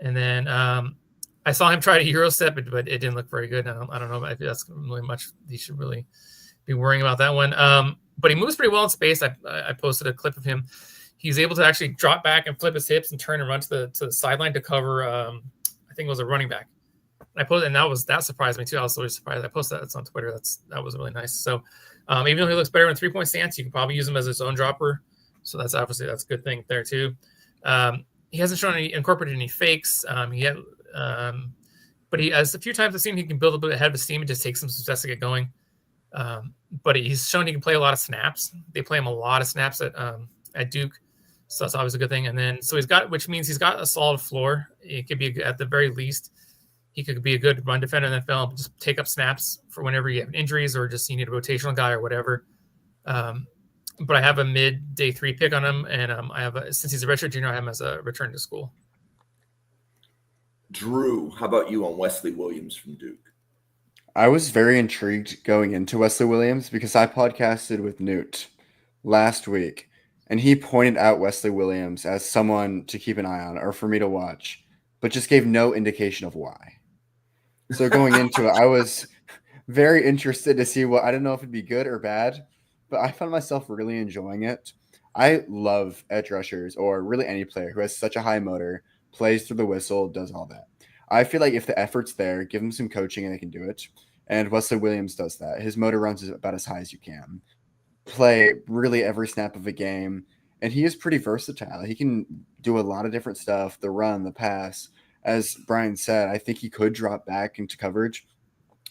And then I saw him try to Euro step, but it didn't look very good. I don't know if that's really much. He should really be worrying about that one. But he moves pretty well in space. I posted a clip of him. He's able to actually drop back and flip his hips and turn and run to the sideline to cover. I think it was a running back. I posted, and that surprised me too. I was really surprised. I posted that on Twitter. That was really nice. So even though he looks better in 3-point stance, you can probably use him as his own dropper. So that's a good thing there too. He hasn't incorporated any fakes. But he has a few times I've seen he can build a bit ahead of steam. It just takes some success to get going. But he's shown he can play a lot of snaps. They play him a lot of snaps at Duke. So that's always a good thing. And then, which means he's got a solid floor. He could be, at the very least, he could be a good run defender in the NFL, just take up snaps for whenever you have injuries or just you need a rotational guy or whatever. But I have a mid-day 3 pick on him, and since he's a redshirt junior, I have him as a return to school. Drew, how about you on Wesley Williams from Duke? I was very intrigued going into Wesley Williams because I podcasted with Newt last week, and he pointed out Wesley Williams as someone to keep an eye on or for me to watch, but just gave no indication of why. So going into it, I was very interested to see I don't know if it'd be good or bad, but I found myself really enjoying it. I love edge rushers or really any player who has such a high motor, plays through the whistle, does all that. I feel like if the effort's there, give him some coaching and they can do it. And Wesley Williams does that. His motor runs is about as high as you can. Play really every snap of a game. And he is pretty versatile. He can do a lot of different stuff, the run, the pass. As Brian said, I think he could drop back into coverage.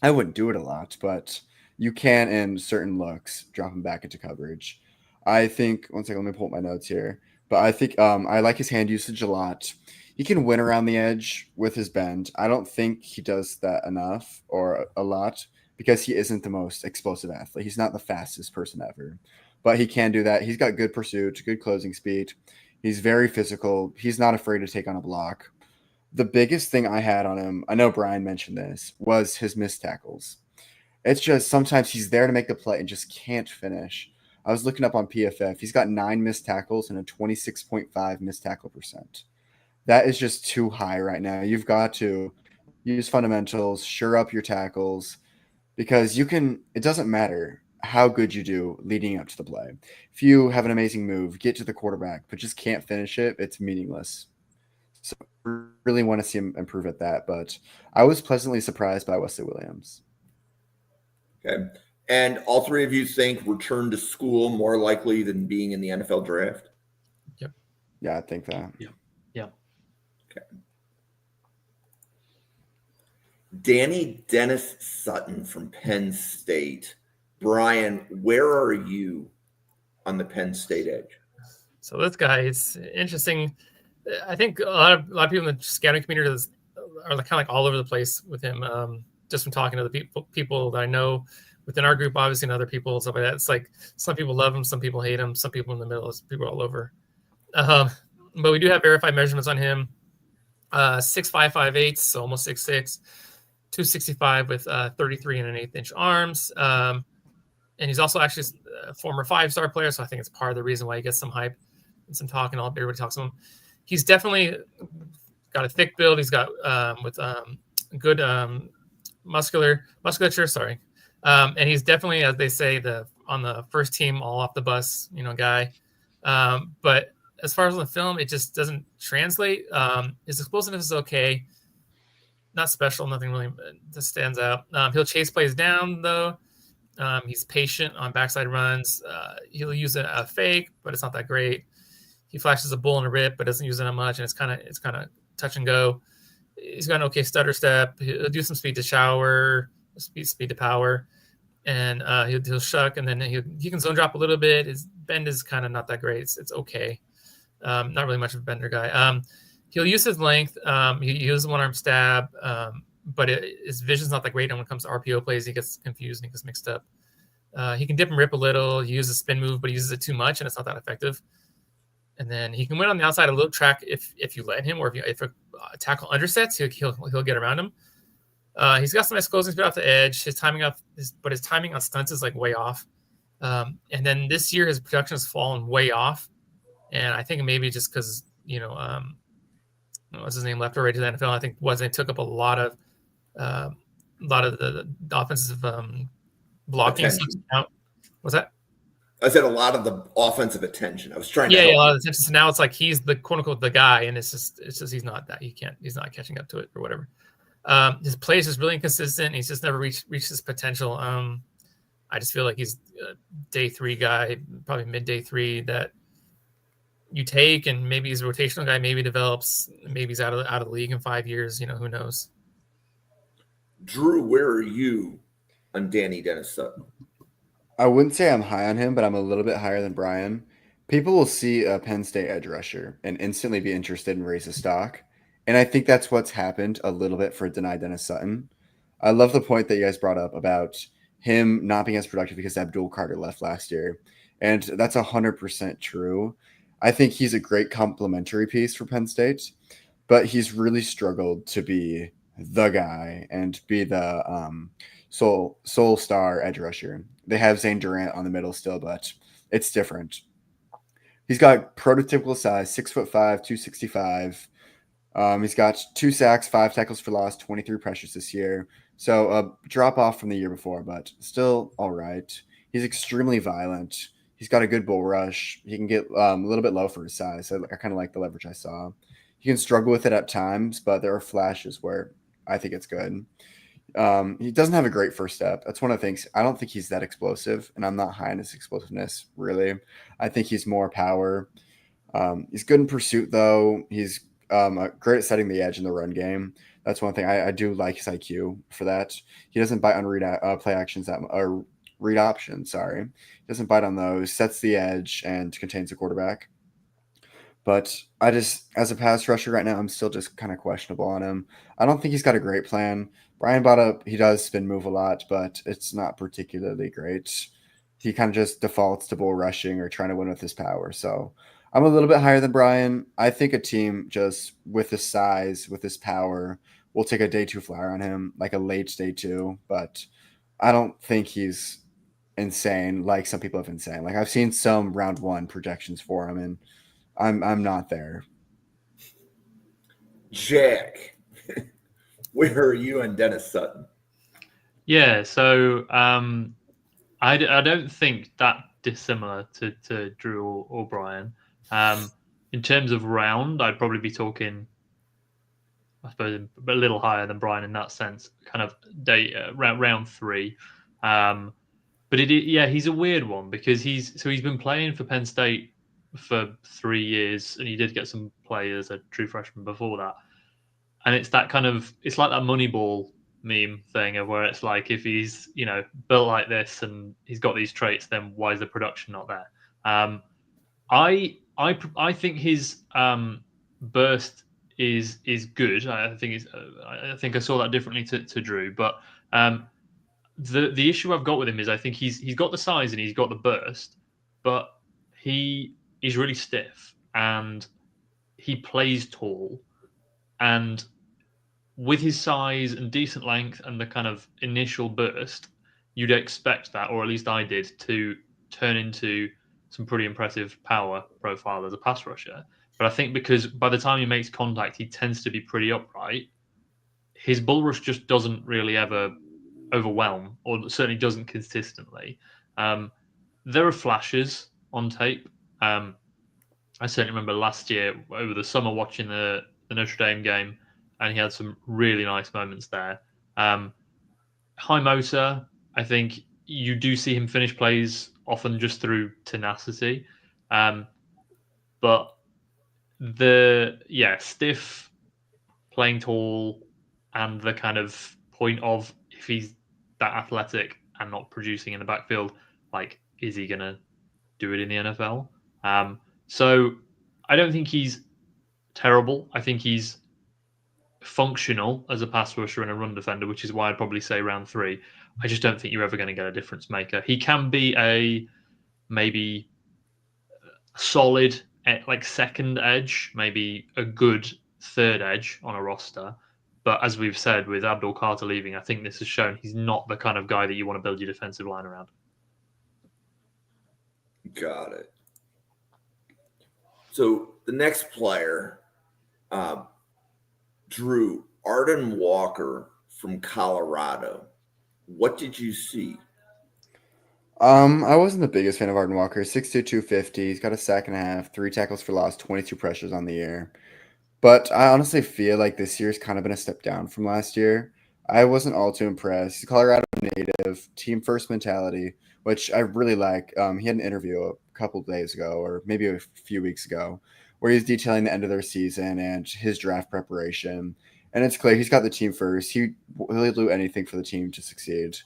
I wouldn't do it a lot, but you can in certain looks drop him back into coverage. I think, one second, let me pull up my notes here. But I think I like his hand usage a lot. He can win around the edge with his bend. I don't think he does that enough or a lot because he isn't the most explosive athlete. He's not the fastest person ever, but he can do that. He's got good pursuit, good closing speed. He's very physical. He's not afraid to take on a block. The biggest thing I had on him, I know Brian mentioned this, was his missed tackles. It's just sometimes he's there to make the play and just can't finish. I was looking up on PFF. He's got 9 missed tackles and a 26.5 missed tackle percent. That is just too high right now. You've got to use fundamentals, sure up your tackles, because it doesn't matter how good you do leading up to the play. If you have an amazing move, get to the quarterback, but just can't finish it, it's meaningless. So I really want to see him improve at that, but I was pleasantly surprised by Wesley Williams. Okay. And all three of you think return to school more likely than being in the NFL draft? Yep. Yeah, I think that. Yeah. Okay. Dani Dennis Sutton from Penn State. Brian, where are you on the Penn State edge? So this guy is interesting. I think a lot of people in the scouting community are kind of like all over the place with him. Just from talking to the people that I know within our group, obviously, and other people and stuff like that. It's like some people love him, some people hate him, some people in the middle, people all over. But we do have verified measurements on him. 6'5", 5'8", so almost 6'6", 265 with 33 and an 1/8 inch arms. And he's also actually a former 5-star player, so I think it's part of the reason why he gets some hype and some talk and all. Everybody talks to him. He's definitely got a thick build. He's got good musculature. Sorry, and he's definitely, as they say, on the first team, all off the bus, guy. But as far as on the film, it just doesn't translate. His explosiveness is okay, not special, nothing really that stands out. He'll chase plays down though. He's patient on backside runs. He'll use a fake, but it's not that great. He flashes a bull and a rip, but doesn't use it that much, and it's kind of touch and go. He's got an okay stutter step. He'll do some speed to shower, speed to power, and he'll shuck, and then he can zone drop a little bit. His bend is kind of not that great. It's okay. Not really much of a bender guy. He'll use his length. He uses one arm stab, but his vision's not that great. And when it comes to RPO plays, he gets confused and he gets mixed up. He can dip and rip a little. He uses a spin move, but he uses it too much, and it's not that effective. And then he can win on the outside a little track if you let him, or if a tackle undersets, he'll get around him. He's got some nice closing speed off the edge. His timing on stunts is like way off. And then this year his production has fallen way off. And I think maybe just because what's his name, left or right to the NFL, I think Wesley took up a lot of the offensive blocking. What's that? I said a lot of the offensive attention. I was trying to a lot of the attention. So now it's like he's the quote unquote the guy, and it's just he's not that. He's not catching up to it or whatever. His play is just really inconsistent. He's just never reached his potential. I just feel like he's a day 3 guy, probably mid day 3 that you take, and maybe he's a rotational guy, maybe develops, maybe he's out of the league in 5 years. Who knows? Drew, where are you on Dani Dennis Sutton? I wouldn't say I'm high on him, but I'm a little bit higher than Brian. People will see a Penn State edge rusher and instantly be interested and raise his stock. And I think that's what's happened a little bit for Dani Dennis Sutton. I love the point that you guys brought up about him not being as productive because Abdul Carter left last year. And that's 100% true. I think he's a great complementary piece for Penn State, but he's really struggled to be the guy and be the soul star edge rusher. They have Zane Durant on the middle still, but it's different. He's got prototypical size, 6'5", 265. He's got 2 sacks, 5 tackles for loss, 23 pressures this year. So a drop off from the year before, but still all right. He's extremely violent. He's got a good bull rush. He can get a little bit low for his size. I kind of like the leverage I saw. He can struggle with it at times, but there are flashes where I think it's good. He doesn't have a great first step. That's one of the things. I don't think he's that explosive, and I'm not high on his explosiveness, really. I think he's more power. He's good in pursuit, though. He's great at setting the edge in the run game. That's one thing. I do like his IQ for that. He doesn't bite on play actions or read options. Sorry, he doesn't bite on those. Sets the edge and contains the quarterback. But I just, as a pass rusher right now, I'm still just kind of questionable on him. I don't think he's got a great plan. Brian brought up he does spin move a lot, but it's not particularly great. He kind of just defaults to bull rushing or trying to win with his power. So I'm a little bit higher than Brian. I think a team just with his size, with his power, will take a day 2 flyer on him, like a late day 2. But I don't think he's insane like some people have been saying. Like I've seen some round 1 projections for him, and I'm not there. Jack, where are you on Dennis Sutton? Yeah, so I don't think that dissimilar to Drew or Brian. In terms of round, I'd probably be talking, I suppose, a little higher than Brian in that sense, kind of round 3. But he's a weird one because he's been playing for Penn State for 3 years, and he did get some play as a true freshman before that. And it's that kind of, it's like that Moneyball meme thing of where it's like, if he's, built like this and he's got these traits, then why is the production not there? I think his burst is good. I think I saw that differently to Drew, but the issue I've got with him is I think he's got the size and he's got the burst, but he's really stiff and he plays tall, and with his size and decent length and the kind of initial burst, you'd expect that, or at least I did, to turn into some pretty impressive power profile as a pass rusher. But I think because by the time he makes contact, he tends to be pretty upright. His bull rush just doesn't really ever overwhelm, or certainly doesn't consistently. There are flashes on tape. I certainly remember last year over the summer watching the Notre Dame game, and he had some really nice moments there. High motor, I think you do see him finish plays often just through tenacity. But stiff, playing tall, and the kind of point of if he's that athletic and not producing in the backfield, like, is he going to do it in the NFL? So I don't think he's terrible. I think he's functional as a pass rusher and a run defender, which is why I'd probably say round 3. I just don't think you're ever going to get a difference maker. He can be a maybe solid like second edge, maybe a good third edge on a roster. But as we've said, with Abdul Carter leaving, I think this has shown he's not the kind of guy that you want to build your defensive line around. Got it. So the next player, Drew, Arden Walker from Colorado. What did you see? I wasn't the biggest fan of Arden Walker. 6'2", 250. He's got a sack and a half, 3 tackles for loss, 22 pressures on the year. But I honestly feel like this year's kind of been a step down from last year. I wasn't all too impressed. He's a Colorado native, team first mentality, which I really like. He had an interview a couple days ago, or maybe a few weeks ago, where he's detailing the end of their season and his draft preparation. And it's clear he's got the team first. He'll do anything for the team to succeed,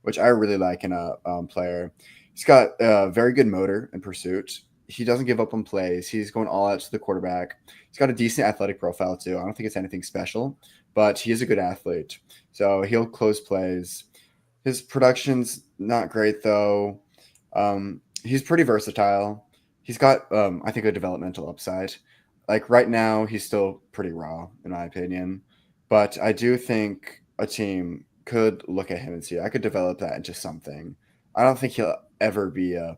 which I really like in a player. He's got a very good motor and pursuit. He doesn't give up on plays. He's going all out to the quarterback. He's got a decent athletic profile too. I don't think it's anything special, but he is a good athlete. So he'll close plays. His production's not great though. He's pretty versatile. He's got, I think, a developmental upside. Like right now, he's still pretty raw, in my opinion. But I do think a team could look at him and see, I could develop that into something. I don't think he'll ever be a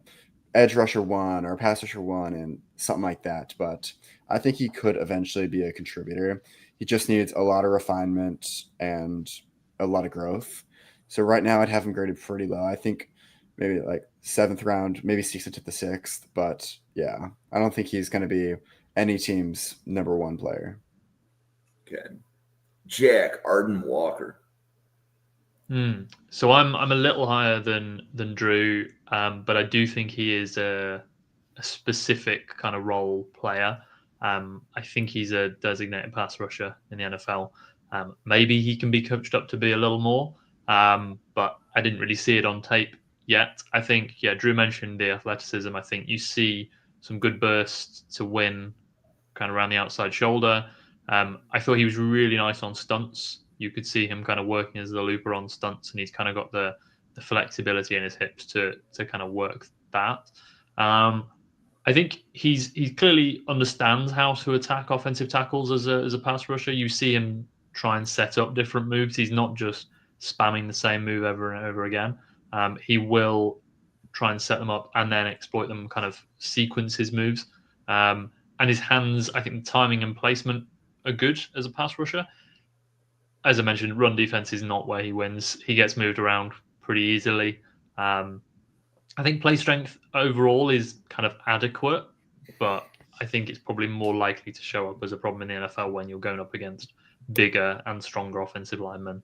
edge rusher 1 or pass rusher 1 and something like that. But I think he could eventually be a contributor. He just needs a lot of refinement and a lot of growth. So right now I'd have him graded pretty low. I think maybe like 7th round, maybe 6th into the 6th. But yeah, I don't think he's going to be any team's number 1 player. Okay. Jack, Arden Walker. So I'm a little higher than Drew, but I do think he is a specific kind of role player. I think he's a designated pass rusher in the NFL. Maybe he can be coached up to be a little more, but I didn't really see it on tape yet. I think, Drew mentioned the athleticism. I think you see some good bursts to win kind of around the outside shoulder. I thought he was really nice on stunts. You could see him kind of working as the looper on stunts, and he's kind of got the flexibility in his hips to kind of work that. I think he clearly understands how to attack offensive tackles as a pass rusher. You see him try and set up different moves. He's not just spamming the same move over and over again. He will try and set them up and then exploit them, kind of sequence his moves. And his hands, I think the timing and placement are good as a pass rusher. As I mentioned, run defense is not where he wins. He gets moved around pretty easily. I think play strength overall is kind of adequate, but I think it's probably more likely to show up as a problem in the NFL when you're going up against bigger and stronger offensive linemen.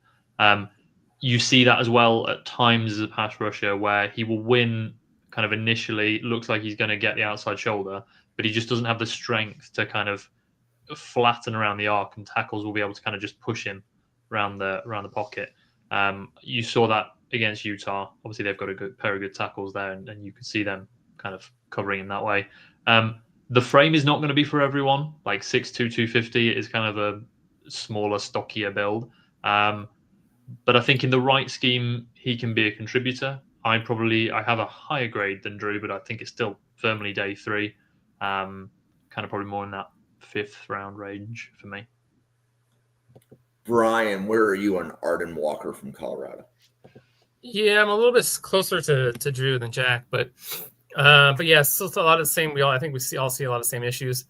You see that as well at times as a pass rusher where he will win kind of initially, looks like he's going to get the outside shoulder, but he just doesn't have the strength to kind of flatten around the arc, and tackles will be able to kind of just push him around the pocket. You saw that against Utah. Obviously, they've got a good pair of good tackles there, and you could see them kind of covering him that way. The frame is not going to be for everyone. Like 6'2", 250 is kind of a smaller, stockier build. But I think in the right scheme, he can be a contributor. I have a higher grade than Drew, but I think it's still firmly day 3. Kind of probably more in that 5th round range for me. Brian, where are you on Arden Walker from Colorado? Yeah, I'm a little bit closer to Drew than Jack, but yeah, still a lot of the same. I think we all see a lot of the same issues.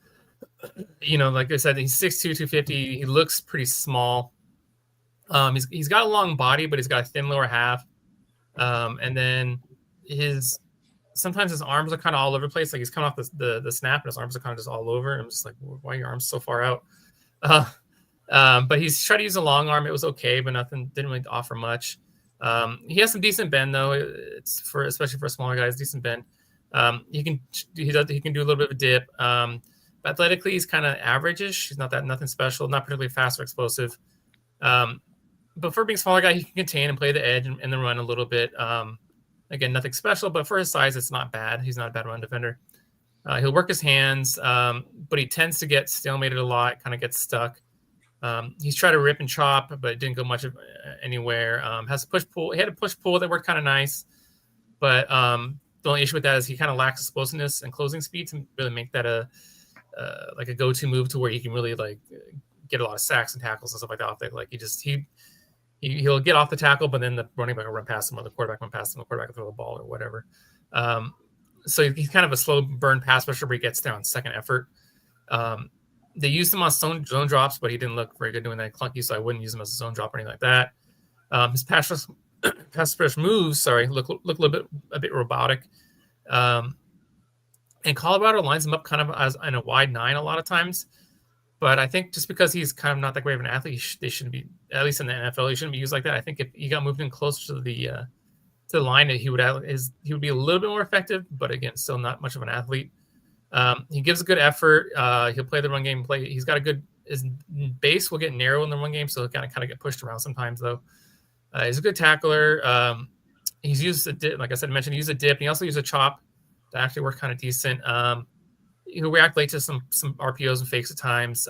Like I said, he's 6'2", 250. He looks pretty small. He's got a long body, but he's got a thin lower half. And then sometimes his arms are kind of all over the place. Like he's coming off the snap, and his arms are kind of just all over. I'm just like, why are your arms so far out? But he's tried to use a long arm. It was okay, but didn't really offer much. He has some decent bend though. Especially for a smaller guy, it's decent bend. He can do a little bit of a dip. But athletically, he's kind of average-ish. He's nothing special, not particularly fast or explosive. But for being a smaller guy, he can contain and play the edge and the run a little bit. Again, nothing special, but for his size, it's not bad. He's not a bad run defender. He'll work his hands, but he tends to get stalemated a lot, kind of gets stuck. He's tried to rip and chop, but it didn't go much anywhere. Has a push-pull. He had a push-pull that worked kind of nice, but the only issue with that is he kind of lacks explosiveness and closing speed to really make that a go-to move to where he can really like get a lot of sacks and tackles and stuff like that. Like he'll get off the tackle, but then the running back will run past him, or the quarterback will run past him, the quarterback will throw the ball or whatever. So he's kind of a slow burn pass rusher, but he gets there on second effort. They used him on zone drops, but he didn't look very good doing that clunky, so I wouldn't use him as a zone drop or anything like that. His pass rush moves, look a bit robotic. And Colorado lines him up kind of as in a wide 9 a lot of times. But I think just because he's kind of not that great of an athlete, they shouldn't be, at least in the NFL, he shouldn't be used like that. I think if he got moved in closer to the line, he would be a little bit more effective. But again, still not much of an athlete. He gives a good effort. He'll play the run game. He's got a good. His base will get narrow in the run game, so he'll kind of get pushed around sometimes. Though he's a good tackler. He's used a dip, like I said, mentioned. He used a dip. He also used a chop to actually work kind of decent. He'll react late to some RPOs and fakes at times.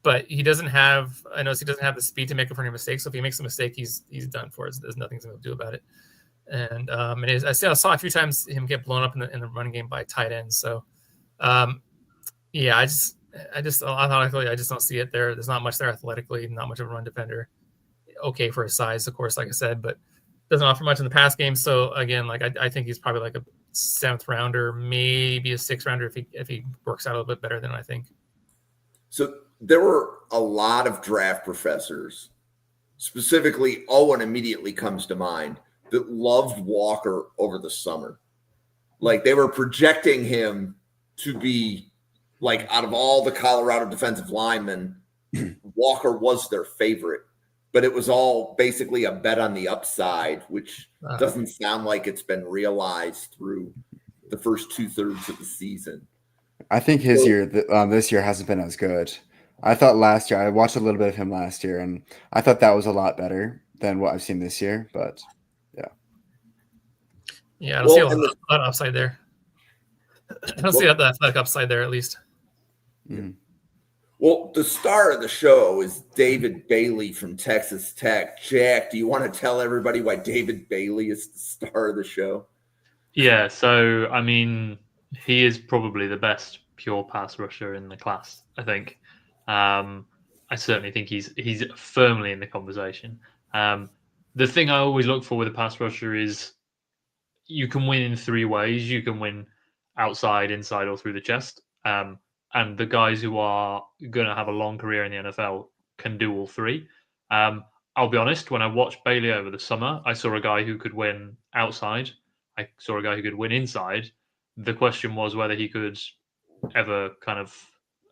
But he doesn't have. I notice he doesn't have the speed to make up for any mistakes. So if he makes a mistake, he's done for it. There's nothing to do about it. And I saw a few times him get blown up in the running game by tight ends. So, yeah, I just don't see it there. There's not much there athletically, not much of a run defender. Okay for his size, of course, like I said, but doesn't offer much in the pass game. So again, like I think he's probably like a 7th rounder, maybe a 6th rounder if he works out a little bit better than I think. So there were a lot of draft professors, specifically Owen immediately comes to mind, that loved Walker over the summer. Like they were projecting him to be like out of all the Colorado defensive linemen, Walker was their favorite, but it was all basically a bet on the upside, which doesn't sound like it's been realized through the first 2/3 of the season. I think his year, this year hasn't been as good. I thought last year, I watched a little bit of him last year, and I thought that was a lot better than what I've seen this year, but yeah, I don't see a lot of upside there. I don't see that athletic upside there, at least. Mm. Well, the star of the show is David Bailey from Texas Tech. Jack, do you want to tell everybody why David Bailey is the star of the show? Yeah, so, I mean, he is probably the best pure pass rusher in the class, I think. I certainly think he's firmly in the conversation. The thing I always look for with a pass rusher is you can win in 3 ways. You can win outside, inside, or through the chest. And the guys who are going to have a long career in the NFL can do all 3. I'll be honest, when I watched Bailey over the summer, I saw a guy who could win outside. I saw a guy who could win inside. The question was whether he could ever kind of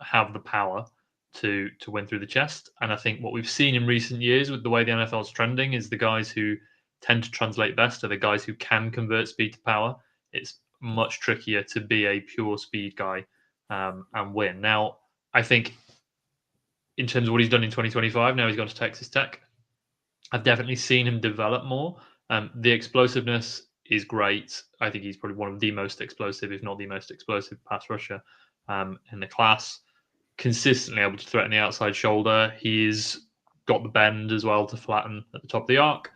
have the power to win through the chest. And I think what we've seen in recent years with the way the NFL is trending is the guys who tend to translate best are the guys who can convert speed to power. It's much trickier to be a pure speed guy and win. Now, I think in terms of what he's done in 2025, now he's gone to Texas Tech. I've definitely seen him develop more. The explosiveness is great. I think he's probably one of the most explosive, if not the most explosive pass rusher in the class. Consistently able to threaten the outside shoulder. He's got the bend as well to flatten at the top of the arc.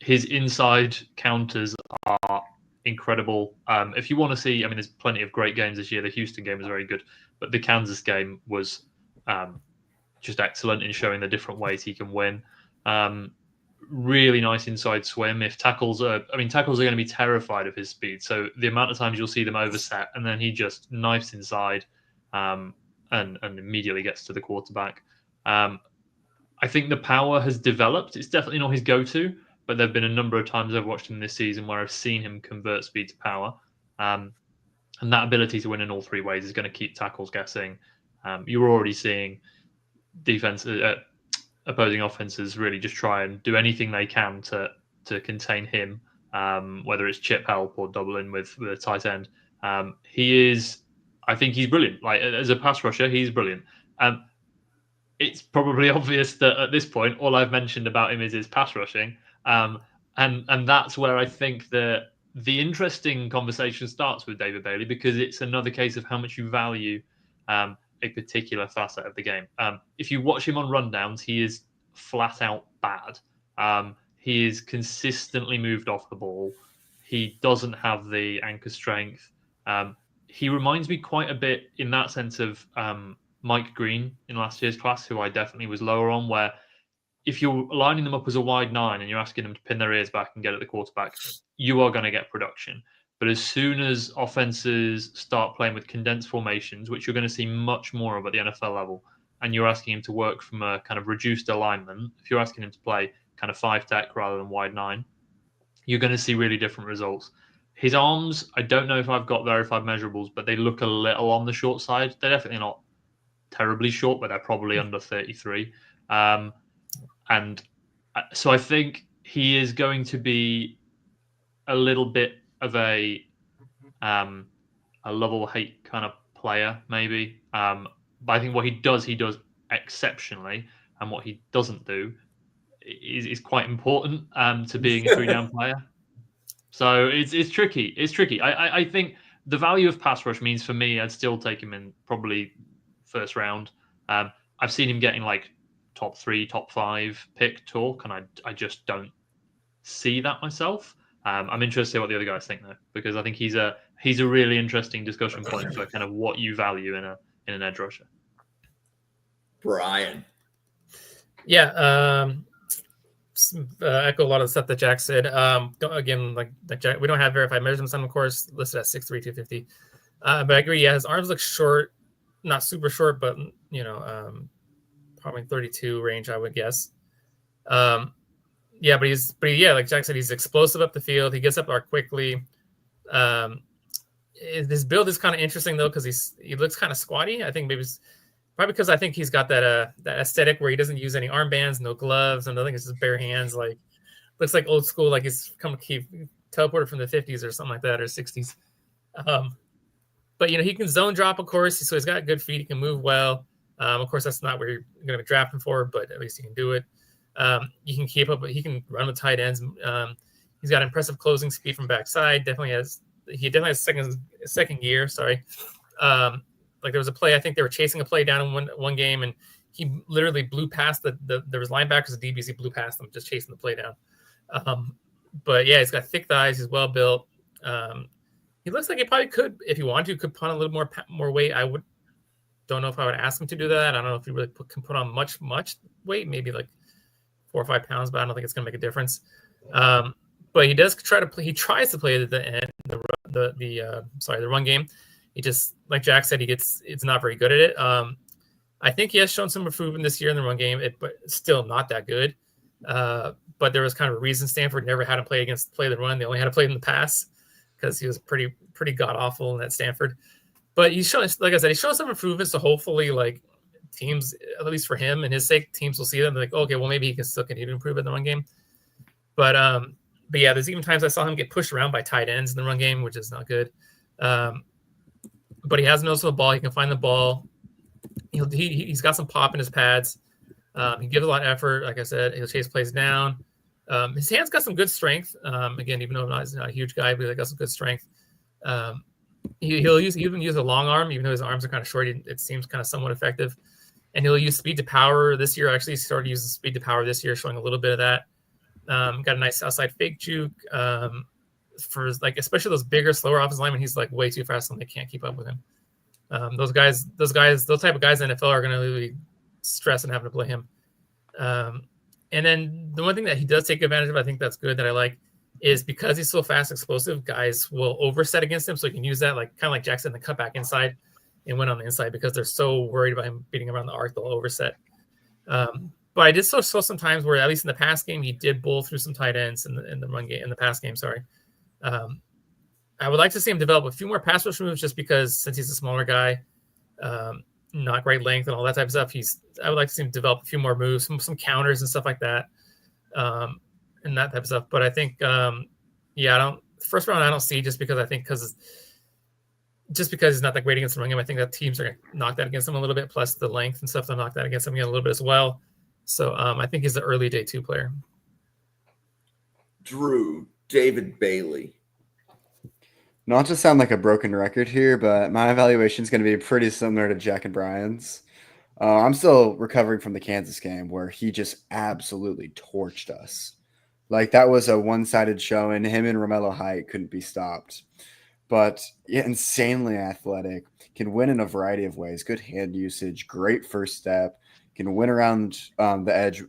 His inside counters are incredible. If you want to see, I mean, there's plenty of great games this year. The Houston game was very good, but the Kansas game was just excellent in showing the different ways he can win. Really nice inside swim. If tackles are going to be terrified of his speed. So the amount of times you'll see them overset and then he just knifes inside and immediately gets to the quarterback. I think the power has developed. It's definitely not his go-to, but there have been a number of times I've watched him this season where I've seen him convert speed to power. And that ability to win in all 3 ways is going to keep tackles guessing. You're already seeing opposing offenses really just try and do anything they can to contain him, whether it's chip help or double in with a tight end. I think he's brilliant. Like as a pass rusher, he's brilliant. It's probably obvious that at this point, all I've mentioned about him is his pass rushing. And that's where I think the interesting conversation starts with David Bailey, because it's another case of how much you value a particular facet of the game. If you watch him on rundowns, he is flat out bad. He is consistently moved off the ball. He doesn't have the anchor strength. He reminds me quite a bit in that sense of Mike Green in last year's class, who I definitely was lower on, where if you're lining them up as a wide 9 and you're asking them to pin their ears back and get at the quarterback, you are going to get production. But as soon as offenses start playing with condensed formations, which you're going to see much more of at the NFL level, and you're asking him to work from a kind of reduced alignment, if you're asking him to play kind of 5-tech rather than wide 9, you're going to see really different results. His arms, I don't know if I've got verified measurables, but they look a little on the short side. They're definitely not terribly short, but they're probably under 33. And so I think he is going to be a little bit of a love or hate kind of player, maybe. But I think what he does exceptionally, and what he doesn't do is quite important to being a 3-down player. So it's tricky. It's tricky. I think the value of pass rush means for me, I'd still take him in probably first round. I've seen him getting like top 3, top 5 pick talk, and I just don't see that myself. I'm interested in what the other guys think though, because I think he's a really interesting discussion point for kind of what you value in an edge rusher. Brian. Yeah, echo a lot of the stuff that Jack said. Again, like Jack, we don't have verified measurements on, of course, listed at 6'3", 250. But I agree. Yeah, his arms look short, not super short, but probably 32 range, I would guess. Yeah, but like Jack said, he's explosive up the field. He gets up there quickly. His build is kind of interesting though, because he looks kind of squatty. I think maybe probably because I think he's got that aesthetic where he doesn't use any armbands, no gloves, and nothing. It's just bare hands. Like looks like old school, like he's teleported from the 50s or something like that, or 60s. But he can zone drop, of course. So he's got good feet. He can move well. Of course, that's not where you're going to draft him for, but at least he can do it. He can keep up. He can run with tight ends. He's got impressive closing speed from backside. He definitely has second gear. Sorry. Like there was a play. I think they were chasing a play down in one game, and he literally blew past there was linebackers and DBs. He blew past them, just chasing the play down. But yeah, he's got thick thighs. He's well built. He looks like he probably could, if he wanted to, could put on a little more weight. Don't know if I would ask him to do that. I don't know if he really can put on much weight, maybe like 4 or 5 pounds, but I don't think it's going to make a difference. But he does he tries to play the end, the run game. He just, like Jack said, it's not very good at it. I think he has shown some improvement this year in the run game, but still not that good. But there was kind of a reason Stanford never had him play the run. They only had to play in the pass because he was pretty god awful in that Stanford. But he's shown, like I said, he's shown some improvements. So hopefully, like teams, at least for him and his sake, teams will see them. They're like, okay, well maybe he can still continue to improve in the run game. But yeah, there's even times I saw him get pushed around by tight ends in the run game, which is not good. But he has nose for the ball. He can find the ball. He's got some pop in his pads. He gives a lot of effort. Like I said, he'll chase plays down. His hands got some good strength. Again, even though he's not a huge guy, but he got some good strength. He'll even use a long arm, even though his arms are kind of short. It seems kind of somewhat effective. And he'll use speed to power this year. Actually, he started using speed to power this year, showing a little bit of that. Got a nice outside fake juke. For like, especially those bigger, slower offensive linemen, he's like way too fast and they can't keep up with him. Those type of guys in the NFL are going to really stress and having to play him. And then the one thing that he does take advantage of, I think that's good, that I like, is because he's so fast, explosive, guys will overset against him. So he can use that, like kind of like Jackson, the cut back inside and win on the inside because they're so worried about him beating around the arc, they'll overset. But I did saw some times where, at least in the pass game, he did bowl through some tight ends in the run game, in the pass game. Sorry. I would like to see him develop a few more pass rush moves, just because since he's a smaller guy, not great length and all that type of stuff. I would like to see him develop a few more moves, some counters and stuff like that, and that type of stuff. But I think, first round I don't see, just because he's not that great against the run game. I think that teams are going to knock that against him a little bit, plus the length and stuff, they'll knock that against him again a little bit as well. So I think he's an early day 2 player. Drew, David Bailey. Not to sound like a broken record here, but my evaluation is going to be pretty similar to Jack and Brian's. I'm still recovering from the Kansas game where he just absolutely torched us. Like, that was a one-sided show, and him and Romello Height couldn't be stopped. But yeah, insanely athletic, can win in a variety of ways. Good hand usage, great first step, can win around the edge,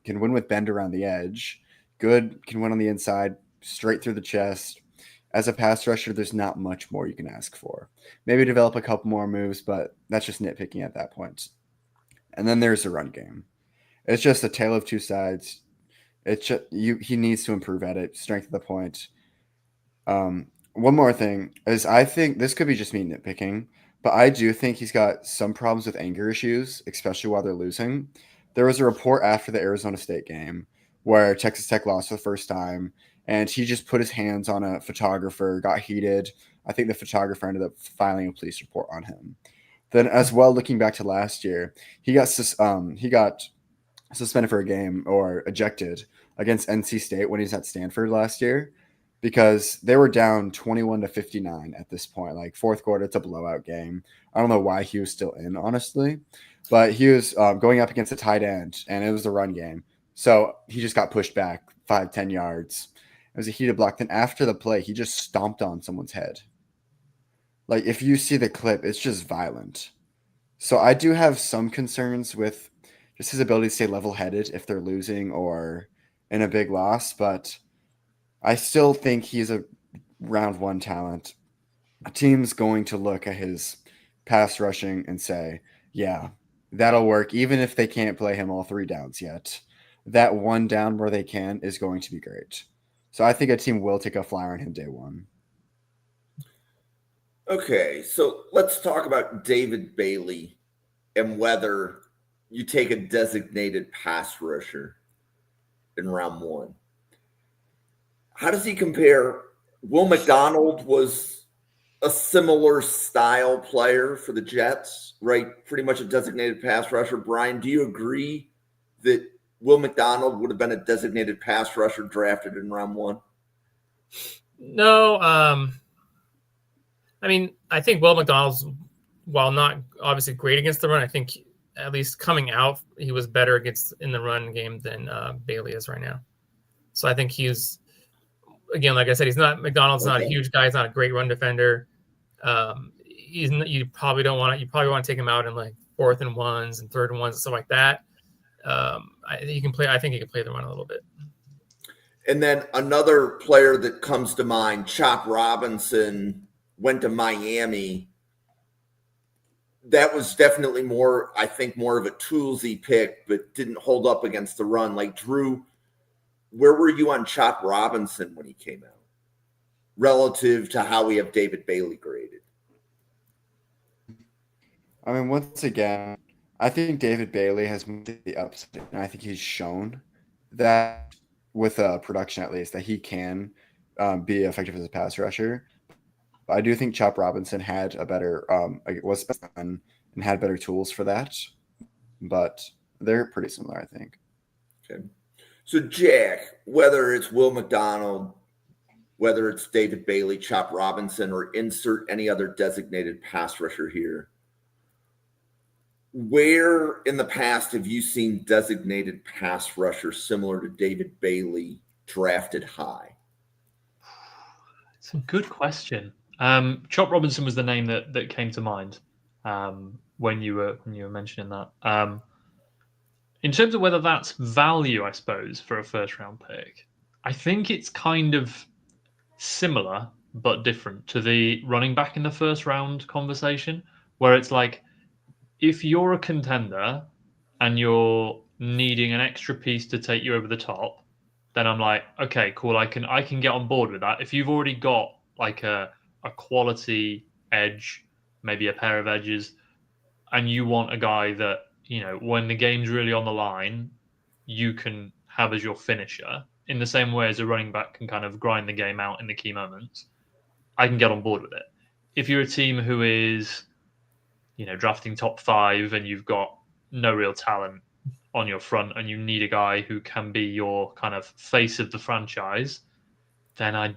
can win with bend around the edge. Good, can win on the inside, straight through the chest. As a pass rusher, there's not much more you can ask for. Maybe develop a couple more moves, but that's just nitpicking at that point. And then there's the run game. It's just a tale of two sides. It's just, he needs to improve at it. Strength of the point. One more thing is, I think this could be just me nitpicking, but I do think he's got some problems with anger issues, especially while they're losing. There was a report after the Arizona State game where Texas Tech lost for the first time, and he just put his hands on a photographer, got heated. I think the photographer ended up filing a police report on him. Then, as well, looking back to last year, he got suspended for a game or ejected against NC State when he's at Stanford last year because they were down 21-59 at this point. Like fourth quarter, it's a blowout game. I don't know why he was still in, honestly, but he was going up against a tight end, and it was a run game. So he just got pushed back 5-10 yards. It was a heated block. Then after the play, he just stomped on someone's head. Like if you see the clip, it's just violent. So I do have some concerns with just his ability to stay level-headed if they're losing or in a big loss, but I still think he's a round one talent. A team's going to look at his pass rushing and say, yeah, that'll work, even if they can't play him all 3 downs yet. That one down where they can is going to be great. So I think a team will take a flyer on him day one. Okay, so let's talk about David Bailey and whether you take a designated pass rusher in round 1. How does he compare? Will McDonald was a similar style player for the Jets, right? Pretty much a designated pass rusher. Brian, do you agree that Will McDonald would have been a designated pass rusher drafted in round 1? No, I mean, I think Will McDonald's, while not obviously great against the run, I think at least coming out, he was better in the run game than Bailey is right now. So I think he's, again, like I said, McDonald's not a huge guy. He's not a great run defender. You probably want to take him out in like 4th and 1s and 3rd and 1s and stuff like that. I think he can play the run a little bit. And then another player that comes to mind, Chop Robinson, went to Miami. That was definitely more of a toolsy pick, but didn't hold up against the run. Like Drew, where were you on Chop Robinson when he came out relative to how we have David Bailey graded? I mean, once again, I think David Bailey has the upside, and I think he's shown that with production at least that he can be effective as a pass rusher. But I do think Chop Robinson had a better and had better tools for that, but they're pretty similar, I think. Okay. So, Jack, whether it's Will McDonald, whether it's David Bailey, Chop Robinson, or insert any other designated pass rusher here, where in the past have you seen designated pass rushers similar to David Bailey drafted high? It's a good question. Chop Robinson was the name that came to mind when you were mentioning that. In terms of whether that's value, I suppose, for a first-round pick, I think it's kind of similar but different to the running back in the first-round conversation, where it's like, if you're a contender and you're needing an extra piece to take you over the top, then I'm like, okay, cool, I can get on board with that. If you've already got like a quality edge, maybe a pair of edges, and you want a guy that, when the game's really on the line, you can have as your finisher, in the same way as a running back can kind of grind the game out in the key moments, I can get on board with it. If you're a team who is, drafting top 5 and you've got no real talent on your front and you need a guy who can be your kind of face of the franchise, then I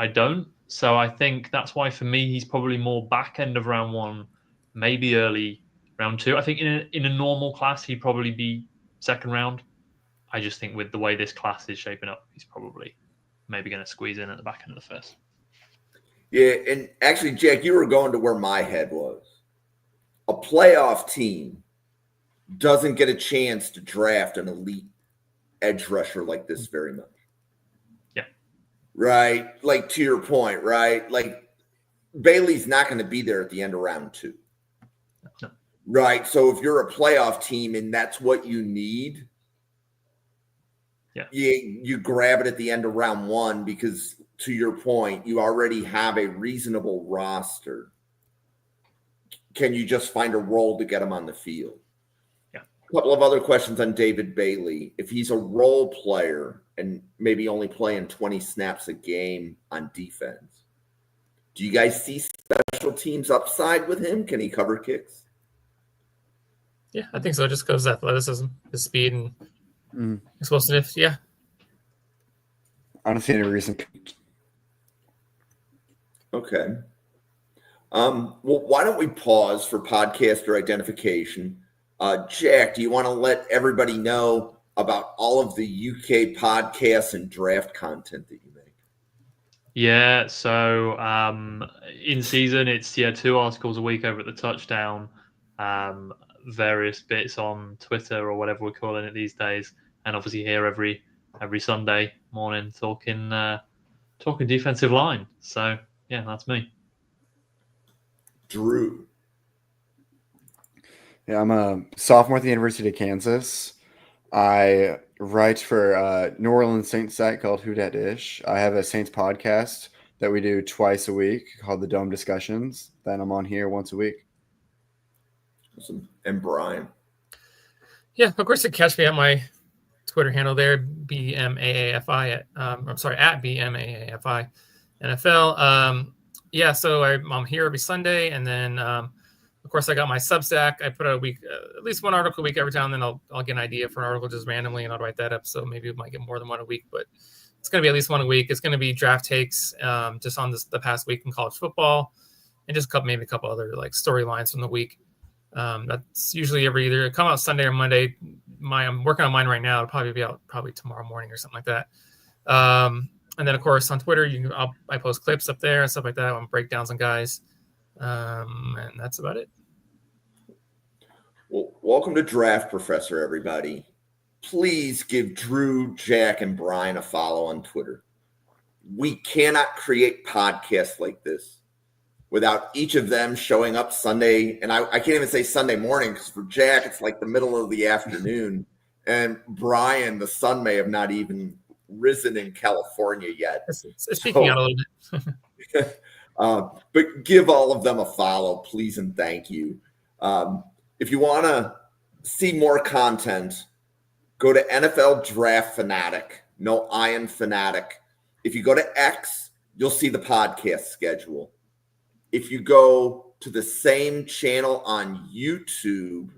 don't. So I think that's why for me, he's probably more back end of round 1, maybe early round 2. I think in a normal class, he'd probably be 2nd round. I just think with the way this class is shaping up, he's probably maybe going to squeeze in at the back end of the 1st. Yeah, and actually, Jack, you were going to where my head was. A playoff team doesn't get a chance to draft an elite edge rusher like this very much. Yeah. Right? Like, to your point, right? Like, Bailey's not going to be there at the end of round 2. No. Right? So if you're a playoff team and that's what you need, you grab it at the end of round 1 because, to your point, you already have a reasonable roster. can you just find a role to get him on the field? Yeah. A couple of other questions on David Bailey. If he's a role player and maybe only playing 20 snaps a game on defense, do you guys see special teams upside with him? Can he cover kicks? Yeah, I think so. Just because athleticism, his speed, and explosiveness. Yeah. I don't see any reason. Okay. Well, why don't we pause for podcaster identification? Jack, do you want to let everybody know about all of the UK podcasts and draft content that you make? Yeah, so in season, it's 2 articles a week over at the Touchdown, various bits on Twitter or whatever we're calling it these days, and obviously here every Sunday morning talking defensive line. So yeah, that's me. Drew. Yeah, I'm a sophomore at the University of Kansas. I write for a New Orleans Saints site called Who Dat Ish. I have a Saints podcast that we do twice a week called the Dome Discussions. Then I'm on here once a week. Awesome. And Brian. Yeah, of course, you can catch me at my Twitter handle there, BMAAFI. At BMAAFI NFL. Yeah, so I'm here every Sunday, and then of course I got my Substack. I put out a week, at least one article a week every time. Then I'll get an idea for an article just randomly, and I'll write that up. So maybe we might get more than one a week, but it's going to be at least one a week. It's going to be draft takes, just on the past week in college football, and just maybe a couple other like storylines from the week. That's usually either come out Sunday or Monday. I'm working on mine right now. It'll probably be out tomorrow morning or something like that. And then of course on Twitter, I post clips up there and stuff like that on breakdowns on guys. And that's about it. Well, welcome to Draft Professor, everybody. Please give Drew, Jack, and Brian a follow on Twitter. We cannot create podcasts like this without each of them showing up Sunday. And I can't even say Sunday morning, because for Jack, it's like the middle of the afternoon. And Brian, the sun may have not even risen in California yet. It's speaking out a little bit. But give all of them a follow, please, and thank you. If you want to see more content, go to NFL Draft Fanatic, no Iron Fanatic. If you go to X, you'll see the podcast schedule. If you go to the same channel on YouTube,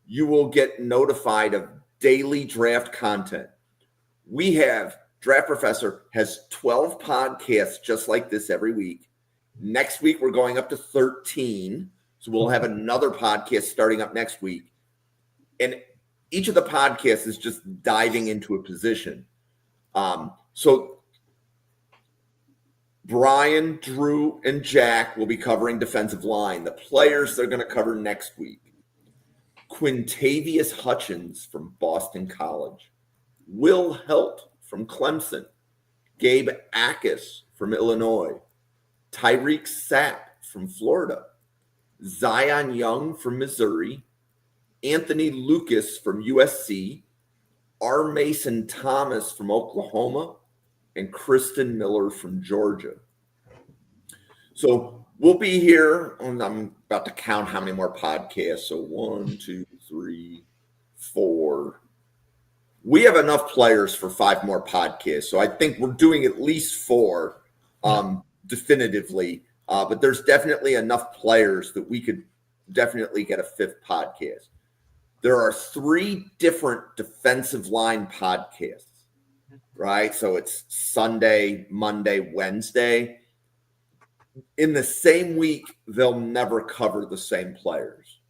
you will get notified of daily draft content. Draft Professor has 12 podcasts just like this every week. Next week, we're going up to 13. So we'll have another podcast starting up next week. And each of the podcasts is just diving into a position. So Brian, Drew, and Jack will be covering defensive line. The players they're going to cover next week: Quintavious Hutchins from Boston College, Will Helt from Clemson, Gabe Akis from Illinois, Tyreek Sapp from Florida, Zion Young from Missouri, Anthony Lucas from USC, R. Mason Thomas from Oklahoma, and Kristen Miller from Georgia. So we'll be here, and I'm about to count how many more podcasts. So 1, 2, 3, 4. We have enough players for 5 more podcasts. So I think we're doing at least 4 definitively. But there's definitely enough players that we could definitely get a 5th podcast. There are 3 different defensive line podcasts. Right? So it's Sunday, Monday, Wednesday. In the same week, they'll never cover the same players.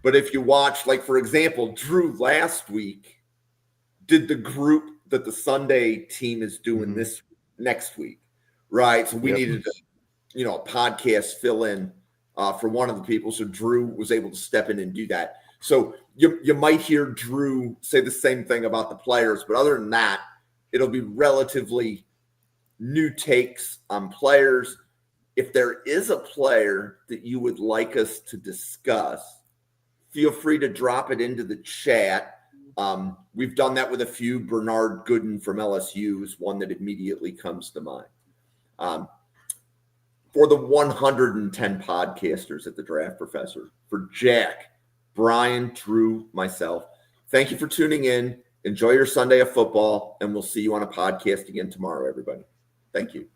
But if you watch, like, for example, Drew last week did the group that the Sunday team is doing this next week. Right? So we needed to, a podcast fill in for one of the people. So Drew was able to step in and do that. So you might hear Drew say the same thing about the players. But other than that, it'll be relatively new takes on players. If there is a player that you would like us to discuss, feel free to drop it into the chat. We've done that with a few. Bernard Gooden from LSU is one that immediately comes to mind. for the 110 podcasters at the Draft Professor, for Jack, Brian, Drew, myself, thank you for tuning in. Enjoy your Sunday of football, and we'll see you on a podcast again tomorrow, everybody. Thank you.